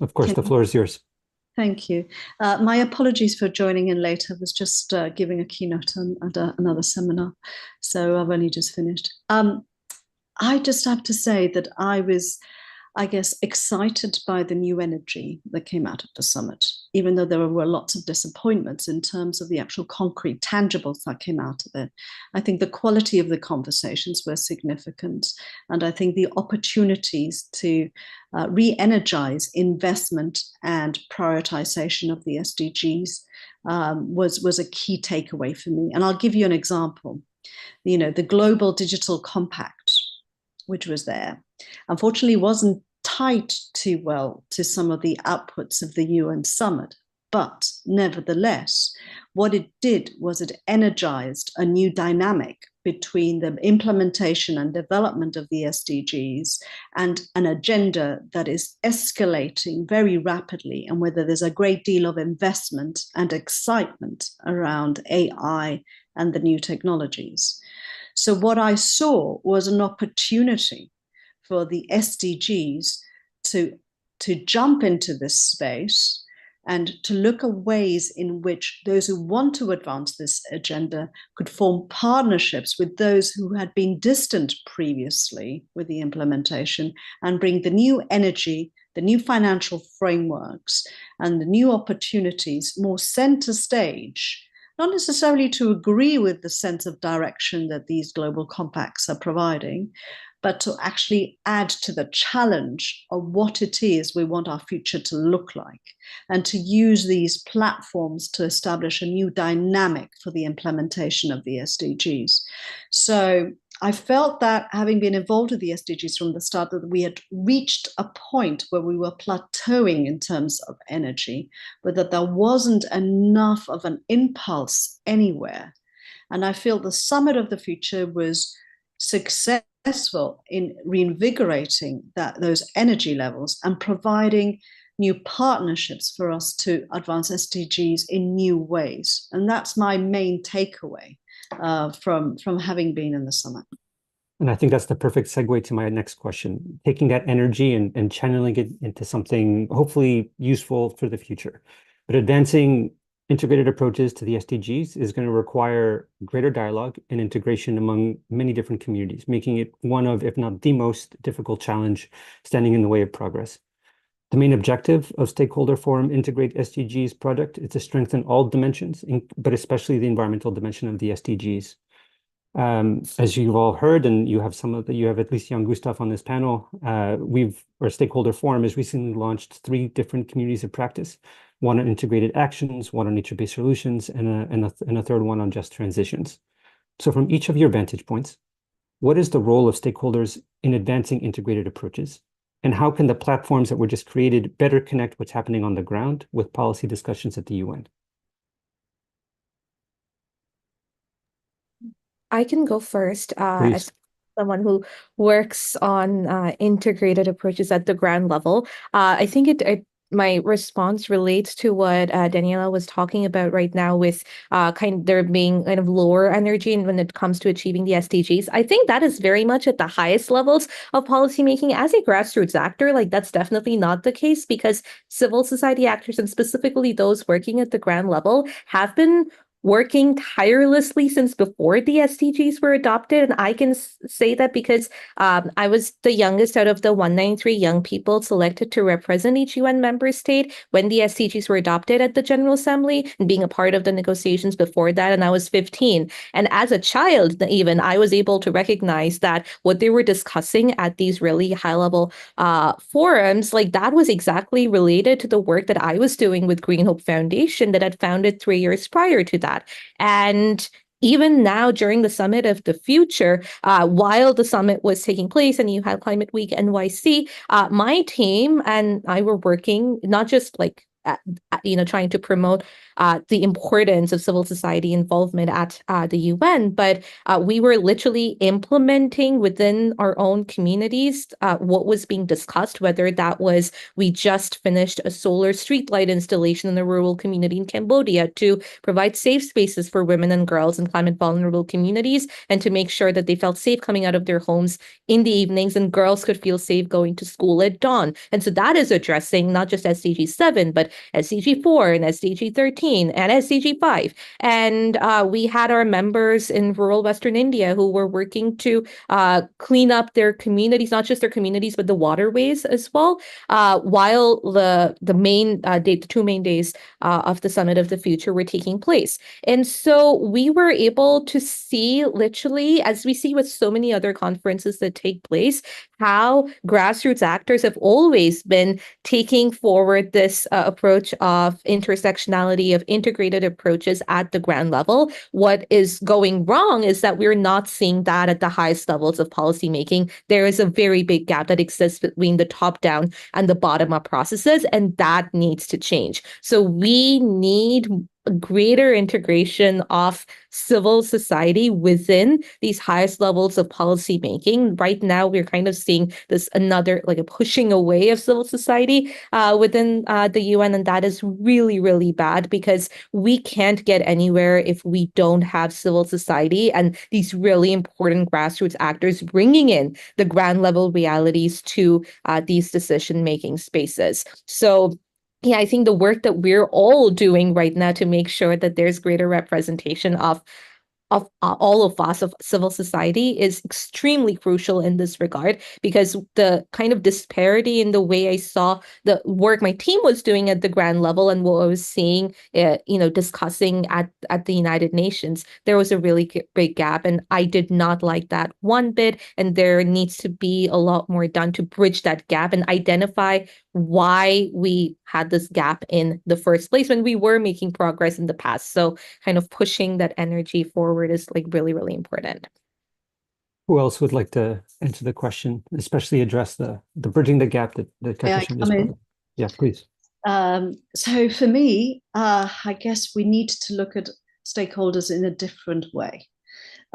Of course, the floor is yours. Thank you. My apologies for joining in late. I was just giving a keynote at another seminar, so I've only just finished. I just have to say that I was, I guess, excited by the new energy that came out of the summit, even though there were lots of disappointments in terms of the actual concrete tangibles that came out of it. I think the quality of the conversations were significant, and I think the opportunities to re-energize investment and prioritization of the SDGs was a key takeaway for me. And I'll give you an example. You know, the Global Digital Compact, which was there, unfortunately wasn't tied too well to some of the outputs of the UN summit. But nevertheless, what it did was it energized a new dynamic between the implementation and development of the SDGs and an agenda that is escalating very rapidly, and whether there's a great deal of investment and excitement around AI and the new technologies. So what I saw was an opportunity for the SDGs to jump into this space and to look at ways in which those who want to advance this agenda could form partnerships with those who had been distant previously with the implementation, and bring the new energy, the new financial frameworks, and the new opportunities more center stage, not necessarily to agree with the sense of direction that these global compacts are providing, but to actually add to the challenge of what it is we want our future to look like, and to use these platforms to establish a new dynamic for the implementation of the SDGs. So I felt that, having been involved with the SDGs from the start, that we had reached a point where we were plateauing in terms of energy, but that there wasn't enough of an impulse anywhere. And I feel the Summit of the Future was successful in reinvigorating those energy levels and providing new partnerships for us to advance SDGs in new ways. And that's my main takeaway from having been in the summit. And I think that's the perfect segue to my next question, taking that energy and channeling it into something hopefully useful for the future. But advancing integrated approaches to the SDGs is going to require greater dialogue and integration among many different communities, making it one of, if not the most difficult challenge standing in the way of progress. The main objective of Stakeholder Forum Integrate SDGs project is to strengthen all dimensions, but especially the environmental dimension of the SDGs. As you've all heard, and you have at least Jan Gustav on this panel, our Stakeholder Forum has recently launched 3 different communities of practice, one on integrated actions, one on nature-based solutions, and a third one on just transitions. So from each of your vantage points, what is the role of stakeholders in advancing integrated approaches? And how can the platforms that were just created better connect what's happening on the ground with policy discussions at the UN? I can go first Please. as someone who works on integrated approaches at the ground level. I think my response relates to what Daniela was talking about right now with there being kind of lower energy when it comes to achieving the SDGs. I think that is very much at the highest levels of policymaking. As a grassroots actor, like that's definitely not the case, because civil society actors, and specifically those working at the ground level, have been working tirelessly since before the SDGs were adopted. And I can say that because I was the youngest out of the 193 young people selected to represent each UN member state when the SDGs were adopted at the General Assembly, and being a part of the negotiations before that. And I was 15. And as a child, even, I was able to recognize that what they were discussing at these really high-level forums, like that was exactly related to the work that I was doing with Green Hope Foundation that I'd founded 3 years prior to that. And even now, during the Summit of the Future, while the summit was taking place and you had Climate Week NYC, my team and I were working not just like trying to promote the importance of civil society involvement at the UN, but we were literally implementing within our own communities what was being discussed, whether that was we just finished a solar streetlight installation in a rural community in Cambodia to provide safe spaces for women and girls in climate vulnerable communities, and to make sure that they felt safe coming out of their homes in the evenings, and girls could feel safe going to school at dawn. And so that is addressing not just SDG 7, but SDG 4 and SDG 13 and SDG 5. And we had our members in rural Western India who were working to clean up their communities, not just their communities, but the waterways as well, while the 2 main days of the Summit of the Future were taking place. And so we were able to see, literally, as we see with so many other conferences that take place, how grassroots actors have always been taking forward this approach of intersectionality, of integrated approaches at the ground level. What is going wrong is that we're not seeing that at the highest levels of policymaking. There is a very big gap that exists between the top-down and the bottom-up processes, and that needs to change. So we need greater integration of civil society within these highest levels of policy making. Right now, we're kind of seeing this another, like a pushing away of civil society within the UN. And that is really, really bad, because we can't get anywhere if we don't have civil society and these really important grassroots actors bringing in the ground level realities to these decision-making spaces. So yeah, I think the work that we're all doing right now to make sure that there's greater representation of all of us, of civil society, is extremely crucial in this regard, because the kind of disparity in the way I saw the work my team was doing at the ground level and what I was seeing, discussing at the United Nations, there was a really big gap, and I did not like that one bit. And there needs to be a lot more done to bridge that gap and identify why we had this gap in the first place when we were making progress in the past. So kind of pushing that energy forward is like really, really important. Who else would like to answer the question, especially address the bridging the gap that Katarzyna just brought up? Yeah, please. So for me, I guess we need to look at stakeholders in a different way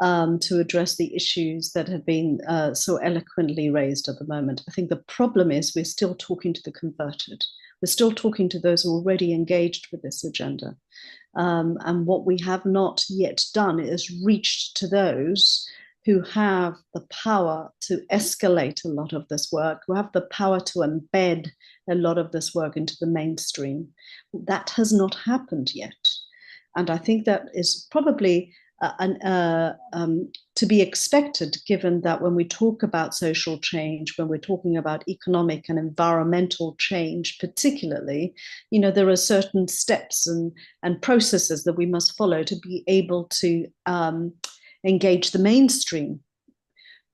to address the issues that have been so eloquently raised at the moment. I think the problem is we're still talking to the converted. We're still talking to those who are already engaged with this agenda. And what we have not yet done is reached to those who have the power to escalate a lot of this work, who have the power to embed a lot of this work into the mainstream. That has not happened yet. And I think that is probably to be expected, given that when we talk about social change, when we're talking about economic and environmental change, particularly, there are certain steps and processes that we must follow to be able to engage the mainstream.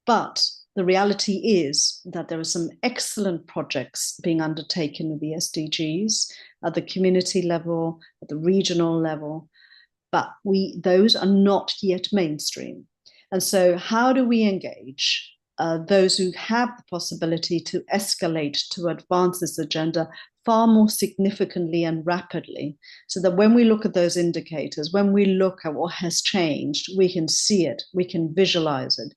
But the reality is that there are some excellent projects being undertaken with the SDGs at the community level, at the regional level, but those are not yet mainstream. And so how do we engage those who have the possibility to escalate, to advance this agenda far more significantly and rapidly, so that when we look at those indicators, when we look at what has changed, we can see it, we can visualize it,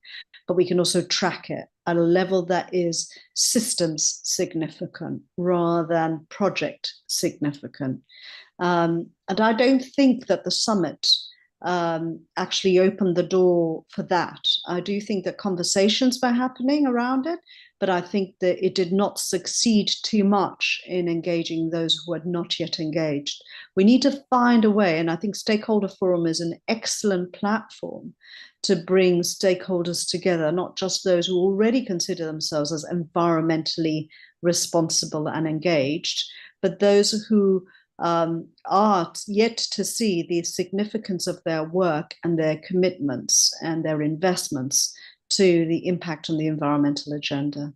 but we can also track it at a level that is systems significant rather than project significant. And I don't think that the summit actually opened the door for that. I do think that conversations were happening around it, but I think that it did not succeed too much in engaging those who had not yet engaged. We need to find a way, and I think Stakeholder Forum is an excellent platform to bring stakeholders together, not just those who already consider themselves as environmentally responsible and engaged, but those who are yet to see the significance of their work and their commitments and their investments to the impact on the environmental agenda.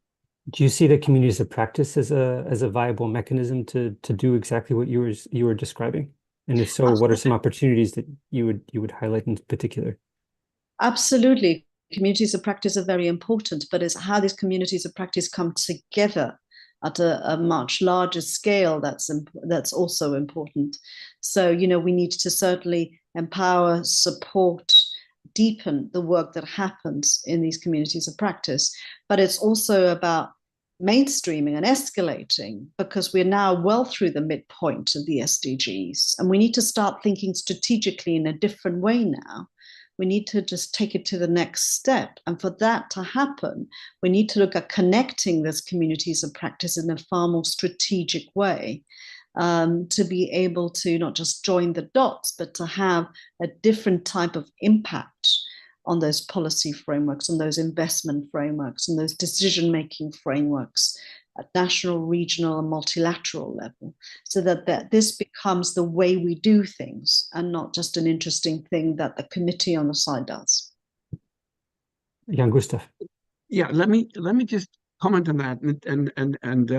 Do you see the communities of practice as a viable mechanism to do exactly what you were describing? And if so, what are some opportunities that you would highlight in particular? Absolutely. Communities of practice are very important, but it's how these communities of practice come together at a much larger scale that's also important. So, we need to certainly empower, support, deepen the work that happens in these communities of practice. But it's also about mainstreaming and escalating, because we're now well through the midpoint of the SDGs, and we need to start thinking strategically in a different way now. We need to just take it to the next step. And for that to happen, we need to look at connecting these communities of practice in a far more strategic way, to be able to not just join the dots, but to have a different type of impact on those policy frameworks, on those investment frameworks, on those decision-making frameworks at national, regional, and multilateral level, so that this becomes the way we do things and not just an interesting thing that the committee on the side does. Jan Gustav. Yeah, let me just comment on that. And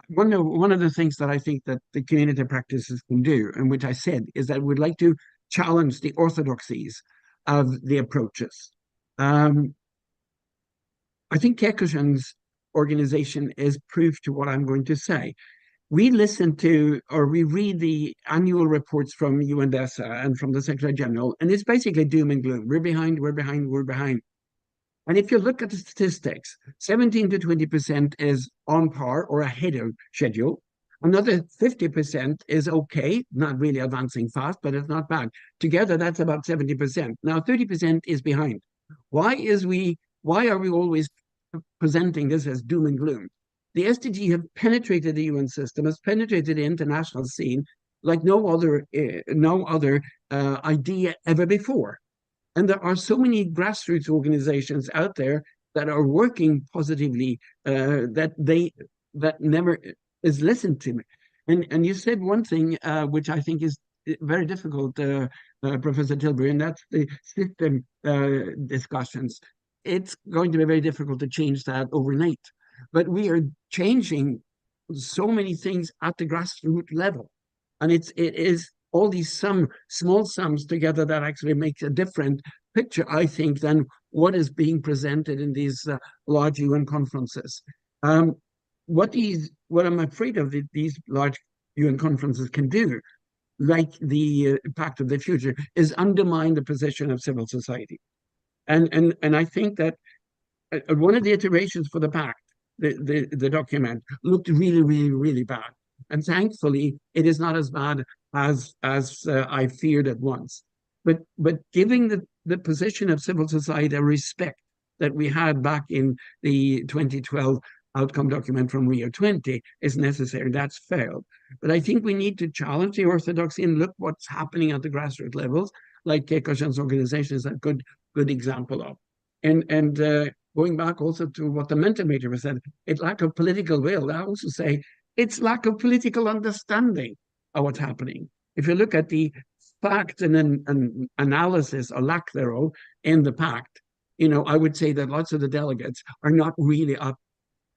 one of the things that I think that the community practices can do, and which I said, is that we'd like to challenge the orthodoxies of the approaches. I think Kehkoshan's organization is proof to what I'm going to say. We listen to, or we read the annual reports from UNDESA and from the Secretary General, and it's basically doom and gloom. We're behind, we're behind, we're behind. And if you look at the statistics, 17 to 20% is on par or ahead of schedule. Another 50% is okay, not really advancing fast, but it's not bad. Together, that's about 70%. Now, 30% is behind. Why are we always presenting this as doom and gloom? The SDG have penetrated the UN system, has penetrated the international scene like no other idea ever before. And there are so many grassroots organizations out there that are working positively, that never is listened to. And you said one thing which I think is very difficult, Professor Tilbury, and that's the system discussions. It's going to be very difficult to change that overnight. But we are changing so many things at the grassroots level. And it is all these small sums together that actually makes a different picture, I think, than what is being presented in these large UN conferences. What I'm afraid of these large UN conferences can do, like the Pact of the Future, is undermine the position of civil society. And I think that one of the iterations for the Pact, the document, looked really, really, really bad. And thankfully, it is not as bad as I feared at once. But giving the position of civil society a respect that we had back in the 2012 outcome document from Rio 20 is necessary. That's failed. But I think we need to challenge the orthodoxy and look what's happening at the grassroots levels, like Kekoshan's organization is a good example of. And going back also to what the Mentimeter said, it's lack of political will. I also say it's lack of political understanding of what's happening. If you look at the fact and analysis or lack thereof in the Pact, you know, I would say that lots of the delegates are not really up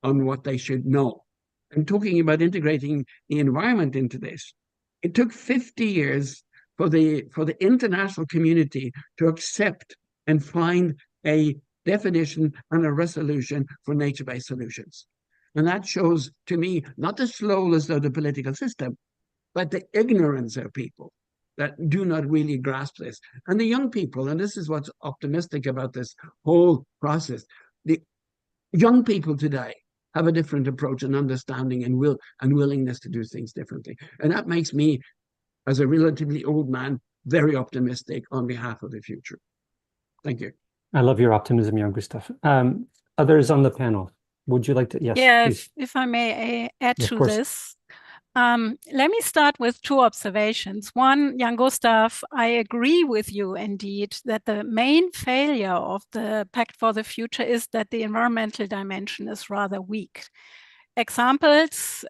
on what they should know. And talking about integrating the environment into this, it took 50 years for the international community to accept and find a definition and a resolution for nature-based solutions. And that shows to me not the slowness of the political system, but the ignorance of people that do not really grasp this. And the young people, and this is what's optimistic about this whole process, the young people today have a different approach and understanding and willingness to do things differently. And that makes me, as a relatively old man, very optimistic on behalf of the future. Thank you. I love your optimism, young Gustav. Others on the panel, would you like to? Yes, yeah, please. if I may add Yeah, to this. Let me start with two observations. One, Jan Gustav, I agree with you indeed that the main failure of the Pact for the Future is that the environmental dimension is rather weak. Examples,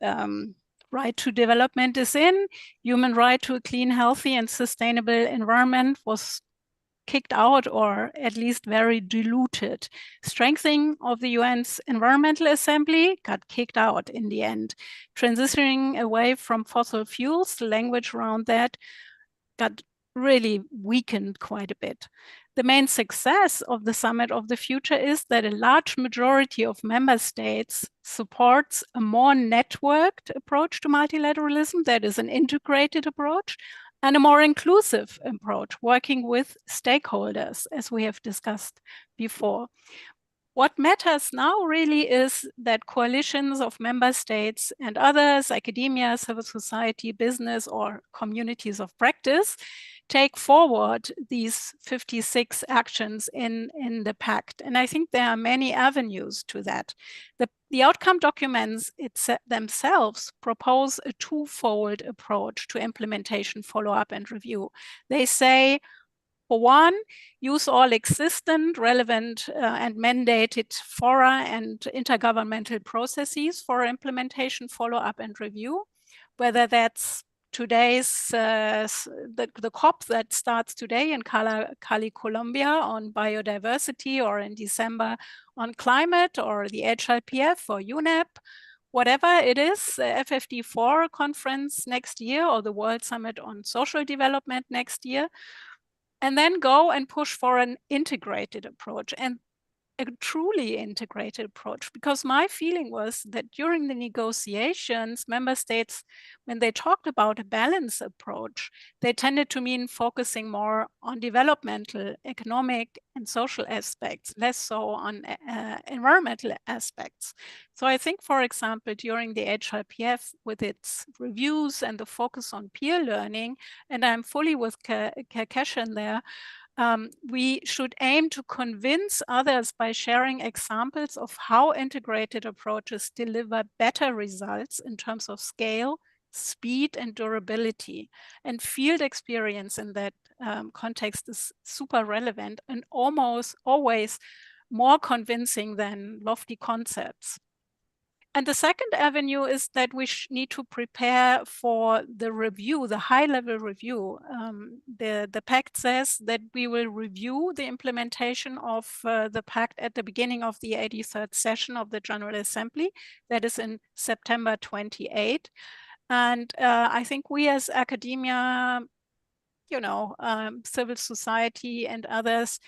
right to development is in, human right to a clean, healthy and sustainable environment was kicked out or at least very diluted. Strengthening of the UN's Environmental Assembly got kicked out in the end. Transitioning away from fossil fuels, the language around that got really weakened quite a bit. The main success of the Summit of the Future is that a large majority of member states supports a more networked approach to multilateralism, that is an integrated approach, and a more inclusive approach, working with stakeholders, as we have discussed before. What matters now really is that coalitions of member states and others, academia, civil society, business, or communities of practice, take forward these 56 actions in the Pact. And I think there are many avenues to that. The outcome documents themselves propose a twofold approach to implementation, follow-up, and review. They say, for one, use all existent, relevant, and mandated fora and intergovernmental processes for implementation, follow-up, and review, whether that's today's the COP that starts today in Cali, Colombia on biodiversity, or in December on climate, or the HLPF or UNEP, whatever it is, FFD4 conference next year, or the World Summit on Social Development next year, and then go and push for an integrated approach, and a truly integrated approach, because my feeling was that during the negotiations, member states, when they talked about a balanced approach, they tended to mean focusing more on developmental, economic, and social aspects, less so on environmental aspects. So I think, for example, during the HLPF, with its reviews and the focus on peer learning, and I'm fully with Keshen there, we should aim to convince others by sharing examples of how integrated approaches deliver better results in terms of scale, speed, and durability. And field experience in that context is super relevant and almost always more convincing than lofty concepts. And the second avenue is that we need to prepare for the review, the high-level review. The Pact says that we will review the implementation of the Pact at the beginning of the 83rd session of the General Assembly. That is in September 28. And I think we as academia, you know, civil society and others,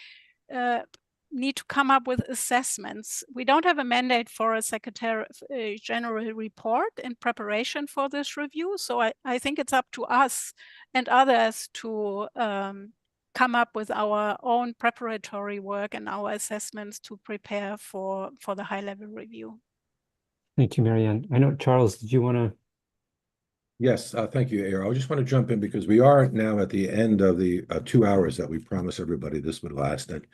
need to come up with assessments. We don't have a mandate for a Secretary General report in preparation for this review. So I think it's up to us and others to come up with our own preparatory work and our assessments to prepare for the high-level review. Thank you, Marianne. I know, Charles, did you want to Yes, thank you, AR. I just want to jump in because we are now at the end of the 2 hours that we promised everybody this would last. And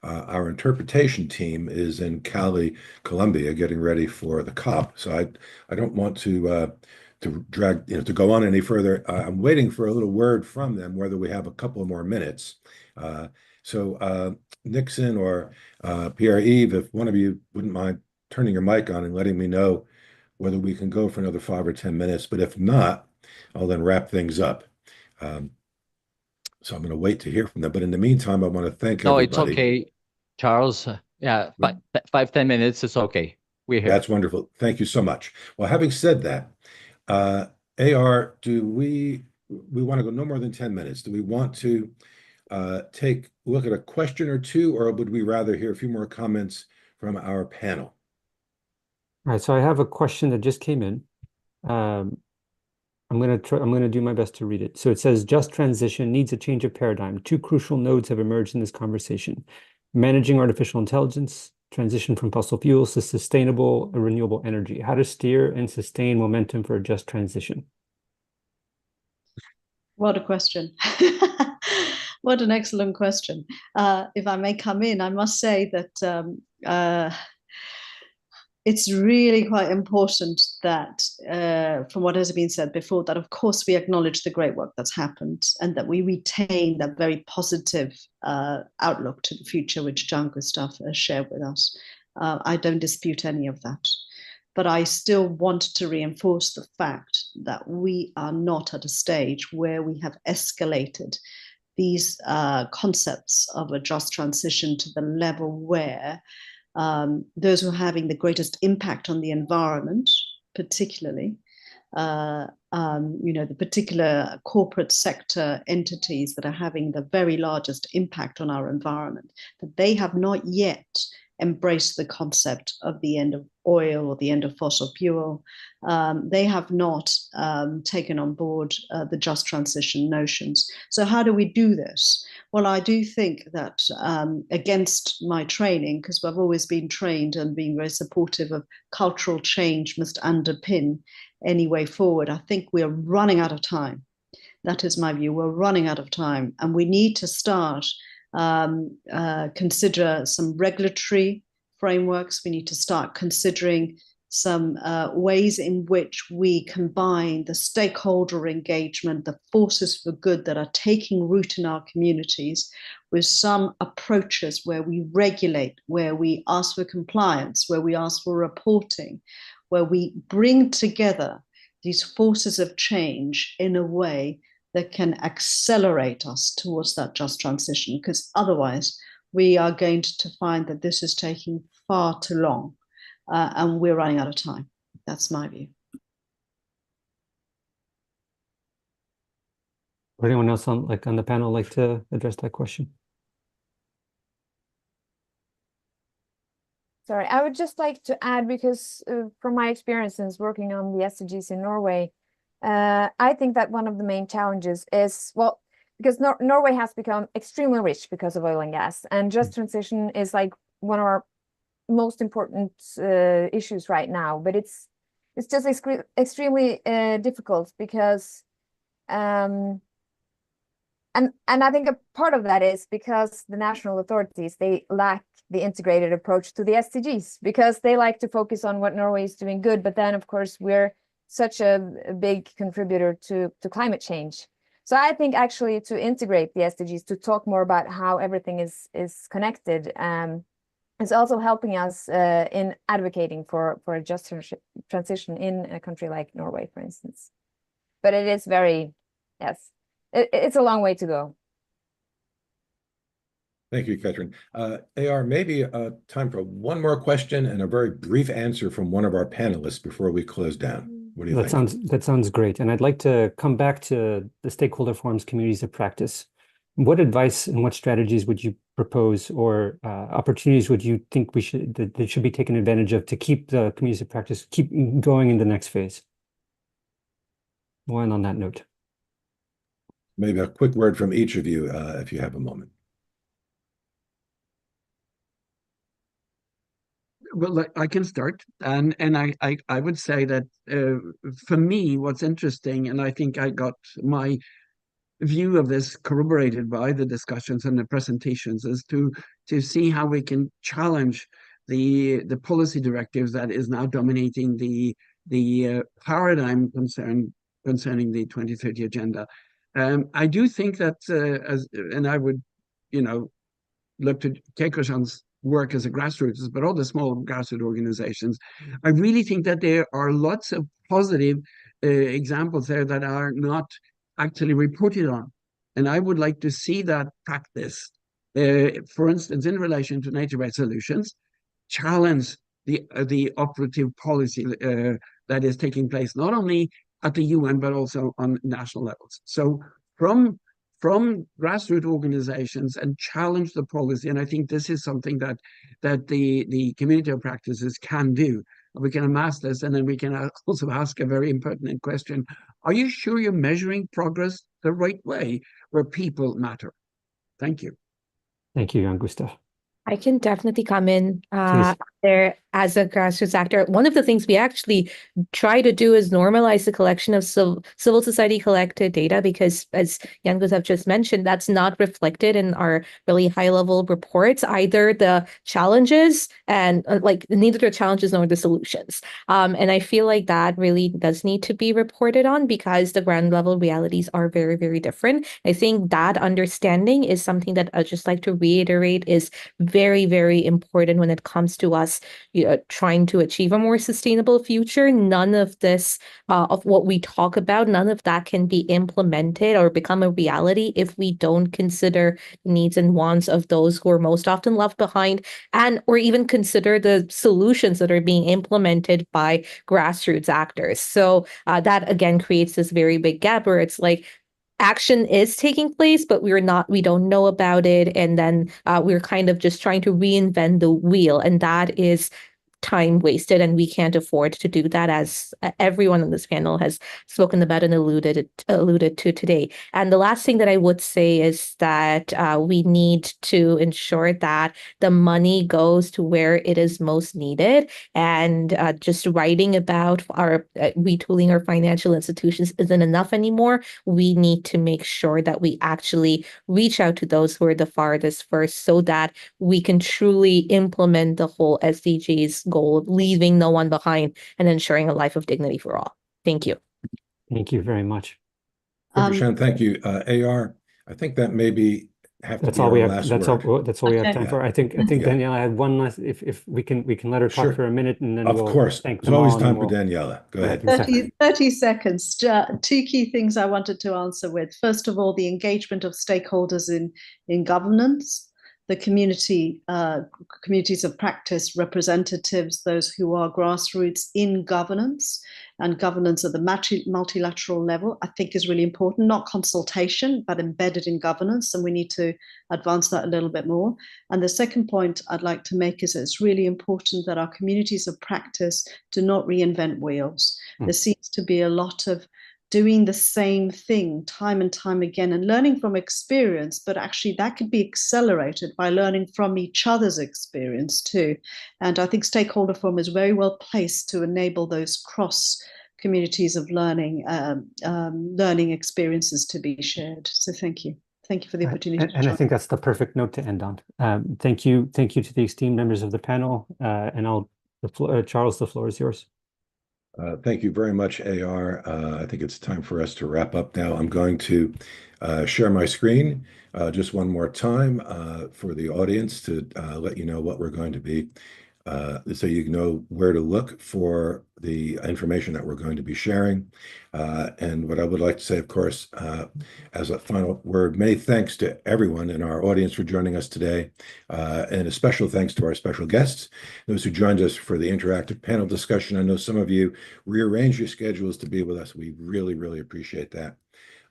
our interpretation team is in Cali, Colombia, getting ready for the COP. So I don't want to drag, to go on any further. I'm waiting for a little word from them, whether we have a couple more minutes. So Nixon or Pierre-Yves, if one of you wouldn't mind turning your mic on and letting me know whether we can go for another 5 or 10 minutes, but if not, I'll then wrap things up. So I'm going to wait to hear from them. But in the meantime, I want to thank No, everybody. it's okay, Charles. Yeah, 5-10 minutes is okay. We're here. That's wonderful. Thank you so much. Well, having said that, AR, do we want to go no more than 10 minutes? Do we want to take a look at a question or two, or would we rather hear a few more comments from our panel? All right, so I have a question that just came in. I'm gonna do my best to read it. So it says, just transition needs a change of paradigm. Two crucial nodes have emerged in this conversation: managing artificial intelligence, transition from fossil fuels to sustainable and renewable energy. How to steer and sustain momentum for a just transition? What a question. What an excellent question. If I may come in, I must say that it's really quite important that, from what has been said before, that of course we acknowledge the great work that's happened and that we retain that very positive outlook to the future, which Jean-Christophe has shared with us. I don't dispute any of that. But I still want to reinforce the fact that we are not at a stage where we have escalated these concepts of a just transition to the level where those who are having the greatest impact on the environment, particularly, the particular corporate sector entities that are having the very largest impact on our environment, that they have not yet embraced the concept of the end of oil or the end of fossil fuel. They have not taken on board the just transition notions. So how do we do this? Well, I do think that against my training, because I've always been trained and been very supportive of cultural change must underpin any way forward, I think we are running out of time. That is my view. We're running out of time, and we need to start consider some regulatory frameworks. We need to start considering some ways in which we combine the stakeholder engagement, the forces for good that are taking root in our communities, with some approaches where we regulate, where we ask for compliance, where we ask for reporting, where we bring together these forces of change in a way that can accelerate us towards that just transition, because otherwise we are going to find that this is taking far too long and we're running out of time. That's my view. Would anyone else on the panel like to address that question? Sorry, I would just like to add, because from my experiences working on the SDGs in Norway, I think that one of the main challenges is, well, because Norway has become extremely rich because of oil and gas, and just transition is like one of our most important issues right now. But it's just extremely difficult because, and I think a part of that is because the national authorities, they lack the integrated approach to the SDGs, because they like to focus on what Norway is doing good, but then of course we're such a big contributor to climate change. So I think actually to integrate the SDGs, to talk more about how everything is connected, is also helping us in advocating for a just transition in a country like Norway, for instance. But it is very, yes, it's a long way to go. Thank you, Catherine. AR, maybe time for one more question and a very brief answer from one of our panelists before we close down. What do you think? That sounds great. And I'd like to come back to the Stakeholder Forum's communities of practice. What advice and what strategies would you propose, or opportunities would you think that should be taken advantage of to keep the communities of practice keep going in the next phase? One on that note. Maybe a quick word from each of you, if you have a moment. well, I can start, and I would say that for me, what's interesting, and I think I got my view of this corroborated by the discussions and the presentations, is to see how we can challenge the policy directives that is now dominating the paradigm concerning the 2030 agenda. I do think that and I would, look to Keiko-san's work as a grassroots, but all the small grassroots organizations. I really think that there are lots of positive examples there that are not actually reported on. And I would like to see that practice, for instance, in relation to nature-based solutions, challenge the operative policy that is taking place, not only at the UN, but also on national levels. So from grassroots organizations, and challenge the policy. And I think this is something that the community of practices can do. We can amass this, and then we can also ask a very impertinent question. Are you sure you're measuring progress the right way, where people matter? Thank you. Thank you, Jan Gustav. I can definitely come in Please. there as a grassroots actor. One of the things we actually try to do is normalize the collection of civil society collected data, because as Jan Gustav just mentioned, that's not reflected in our really high level reports, either the challenges and neither the challenges nor the solutions. And I feel like that really does need to be reported on, because the ground level realities are very, very different. I think that understanding is something that I'd just like to reiterate is very, very important when it comes to us trying to achieve a more sustainable future. None of this, of what we talk about, none of that can be implemented or become a reality if we don't consider the needs and wants of those who are most often left behind, or even consider the solutions that are being implemented by grassroots actors. So that again creates this very big gap where it's like, action is taking place, but we don't know about it. And then we're kind of just trying to reinvent the wheel. And that is time wasted, and we can't afford to do that, as everyone on this panel has spoken about and alluded to today. And the last thing that I would say is that we need to ensure that the money goes to where it is most needed, and just writing about our retooling our financial institutions isn't enough anymore. We need to make sure that we actually reach out to those who are the farthest first, so that we can truly implement the whole SDGs goal of leaving no one behind and ensuring a life of dignity for all. Thank you. Thank you very much. Sean, thank you. AR, I think that maybe that's all we have. That's all we have Okay. time for. I think Daniela had one last. If we can let her talk Sure. for a minute, and then Of we'll course. thank There's them always all, and time then for we'll- Daniela. Go ahead. 30 seconds. Two key things I wanted to answer with. First of all, the engagement of stakeholders in governance, the communities of practice representatives, those who are grassroots in governance, and governance at the multilateral level, I think is really important. Not consultation, but embedded in governance, and we need to advance that a little bit more. And the second point I'd like to make is that it's really important that our communities of practice do not reinvent wheels. There seems to be a lot of doing the same thing time and time again and learning from experience, but actually that could be accelerated by learning from each other's experience too. And I think Stakeholder Forum is very well placed to enable those cross communities of learning experiences to be shared. So thank you. Thank you for the opportunity. And I think that's the perfect note to end on. Thank you to the esteemed members of the panel. And Charles, the floor is yours. Thank you very much, AR. I think it's time for us to wrap up now. I'm going to share my screen just one more time for the audience to let you know what we're going to be, so you know where to look for the information that we're going to be sharing. And what I would like to say, of course, as a final word, many thanks to everyone in our audience for joining us today, and a special thanks to our special guests, those who joined us for the interactive panel discussion. I know some of you rearranged your schedules to be with us. We really, really appreciate that.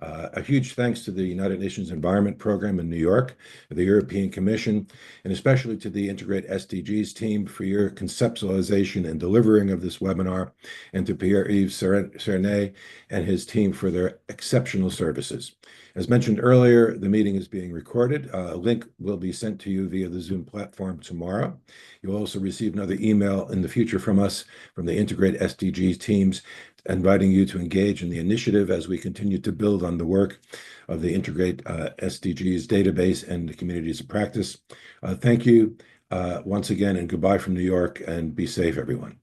A huge thanks to the United Nations Environment Program in New York, the European Commission, and especially to the Integrate SDGs team for your conceptualization and delivering of this webinar, and to Pierre-Yves Cernet and his team for their exceptional services. As mentioned earlier, the meeting is being recorded. A link will be sent to you via the Zoom platform tomorrow. You'll also receive another email in the future from us, from the Integrate SDGs teams, inviting you to engage in the initiative as we continue to build on the work of the Integrate SDGs database and the communities of practice. Thank you once again, and goodbye from New York, and be safe, everyone.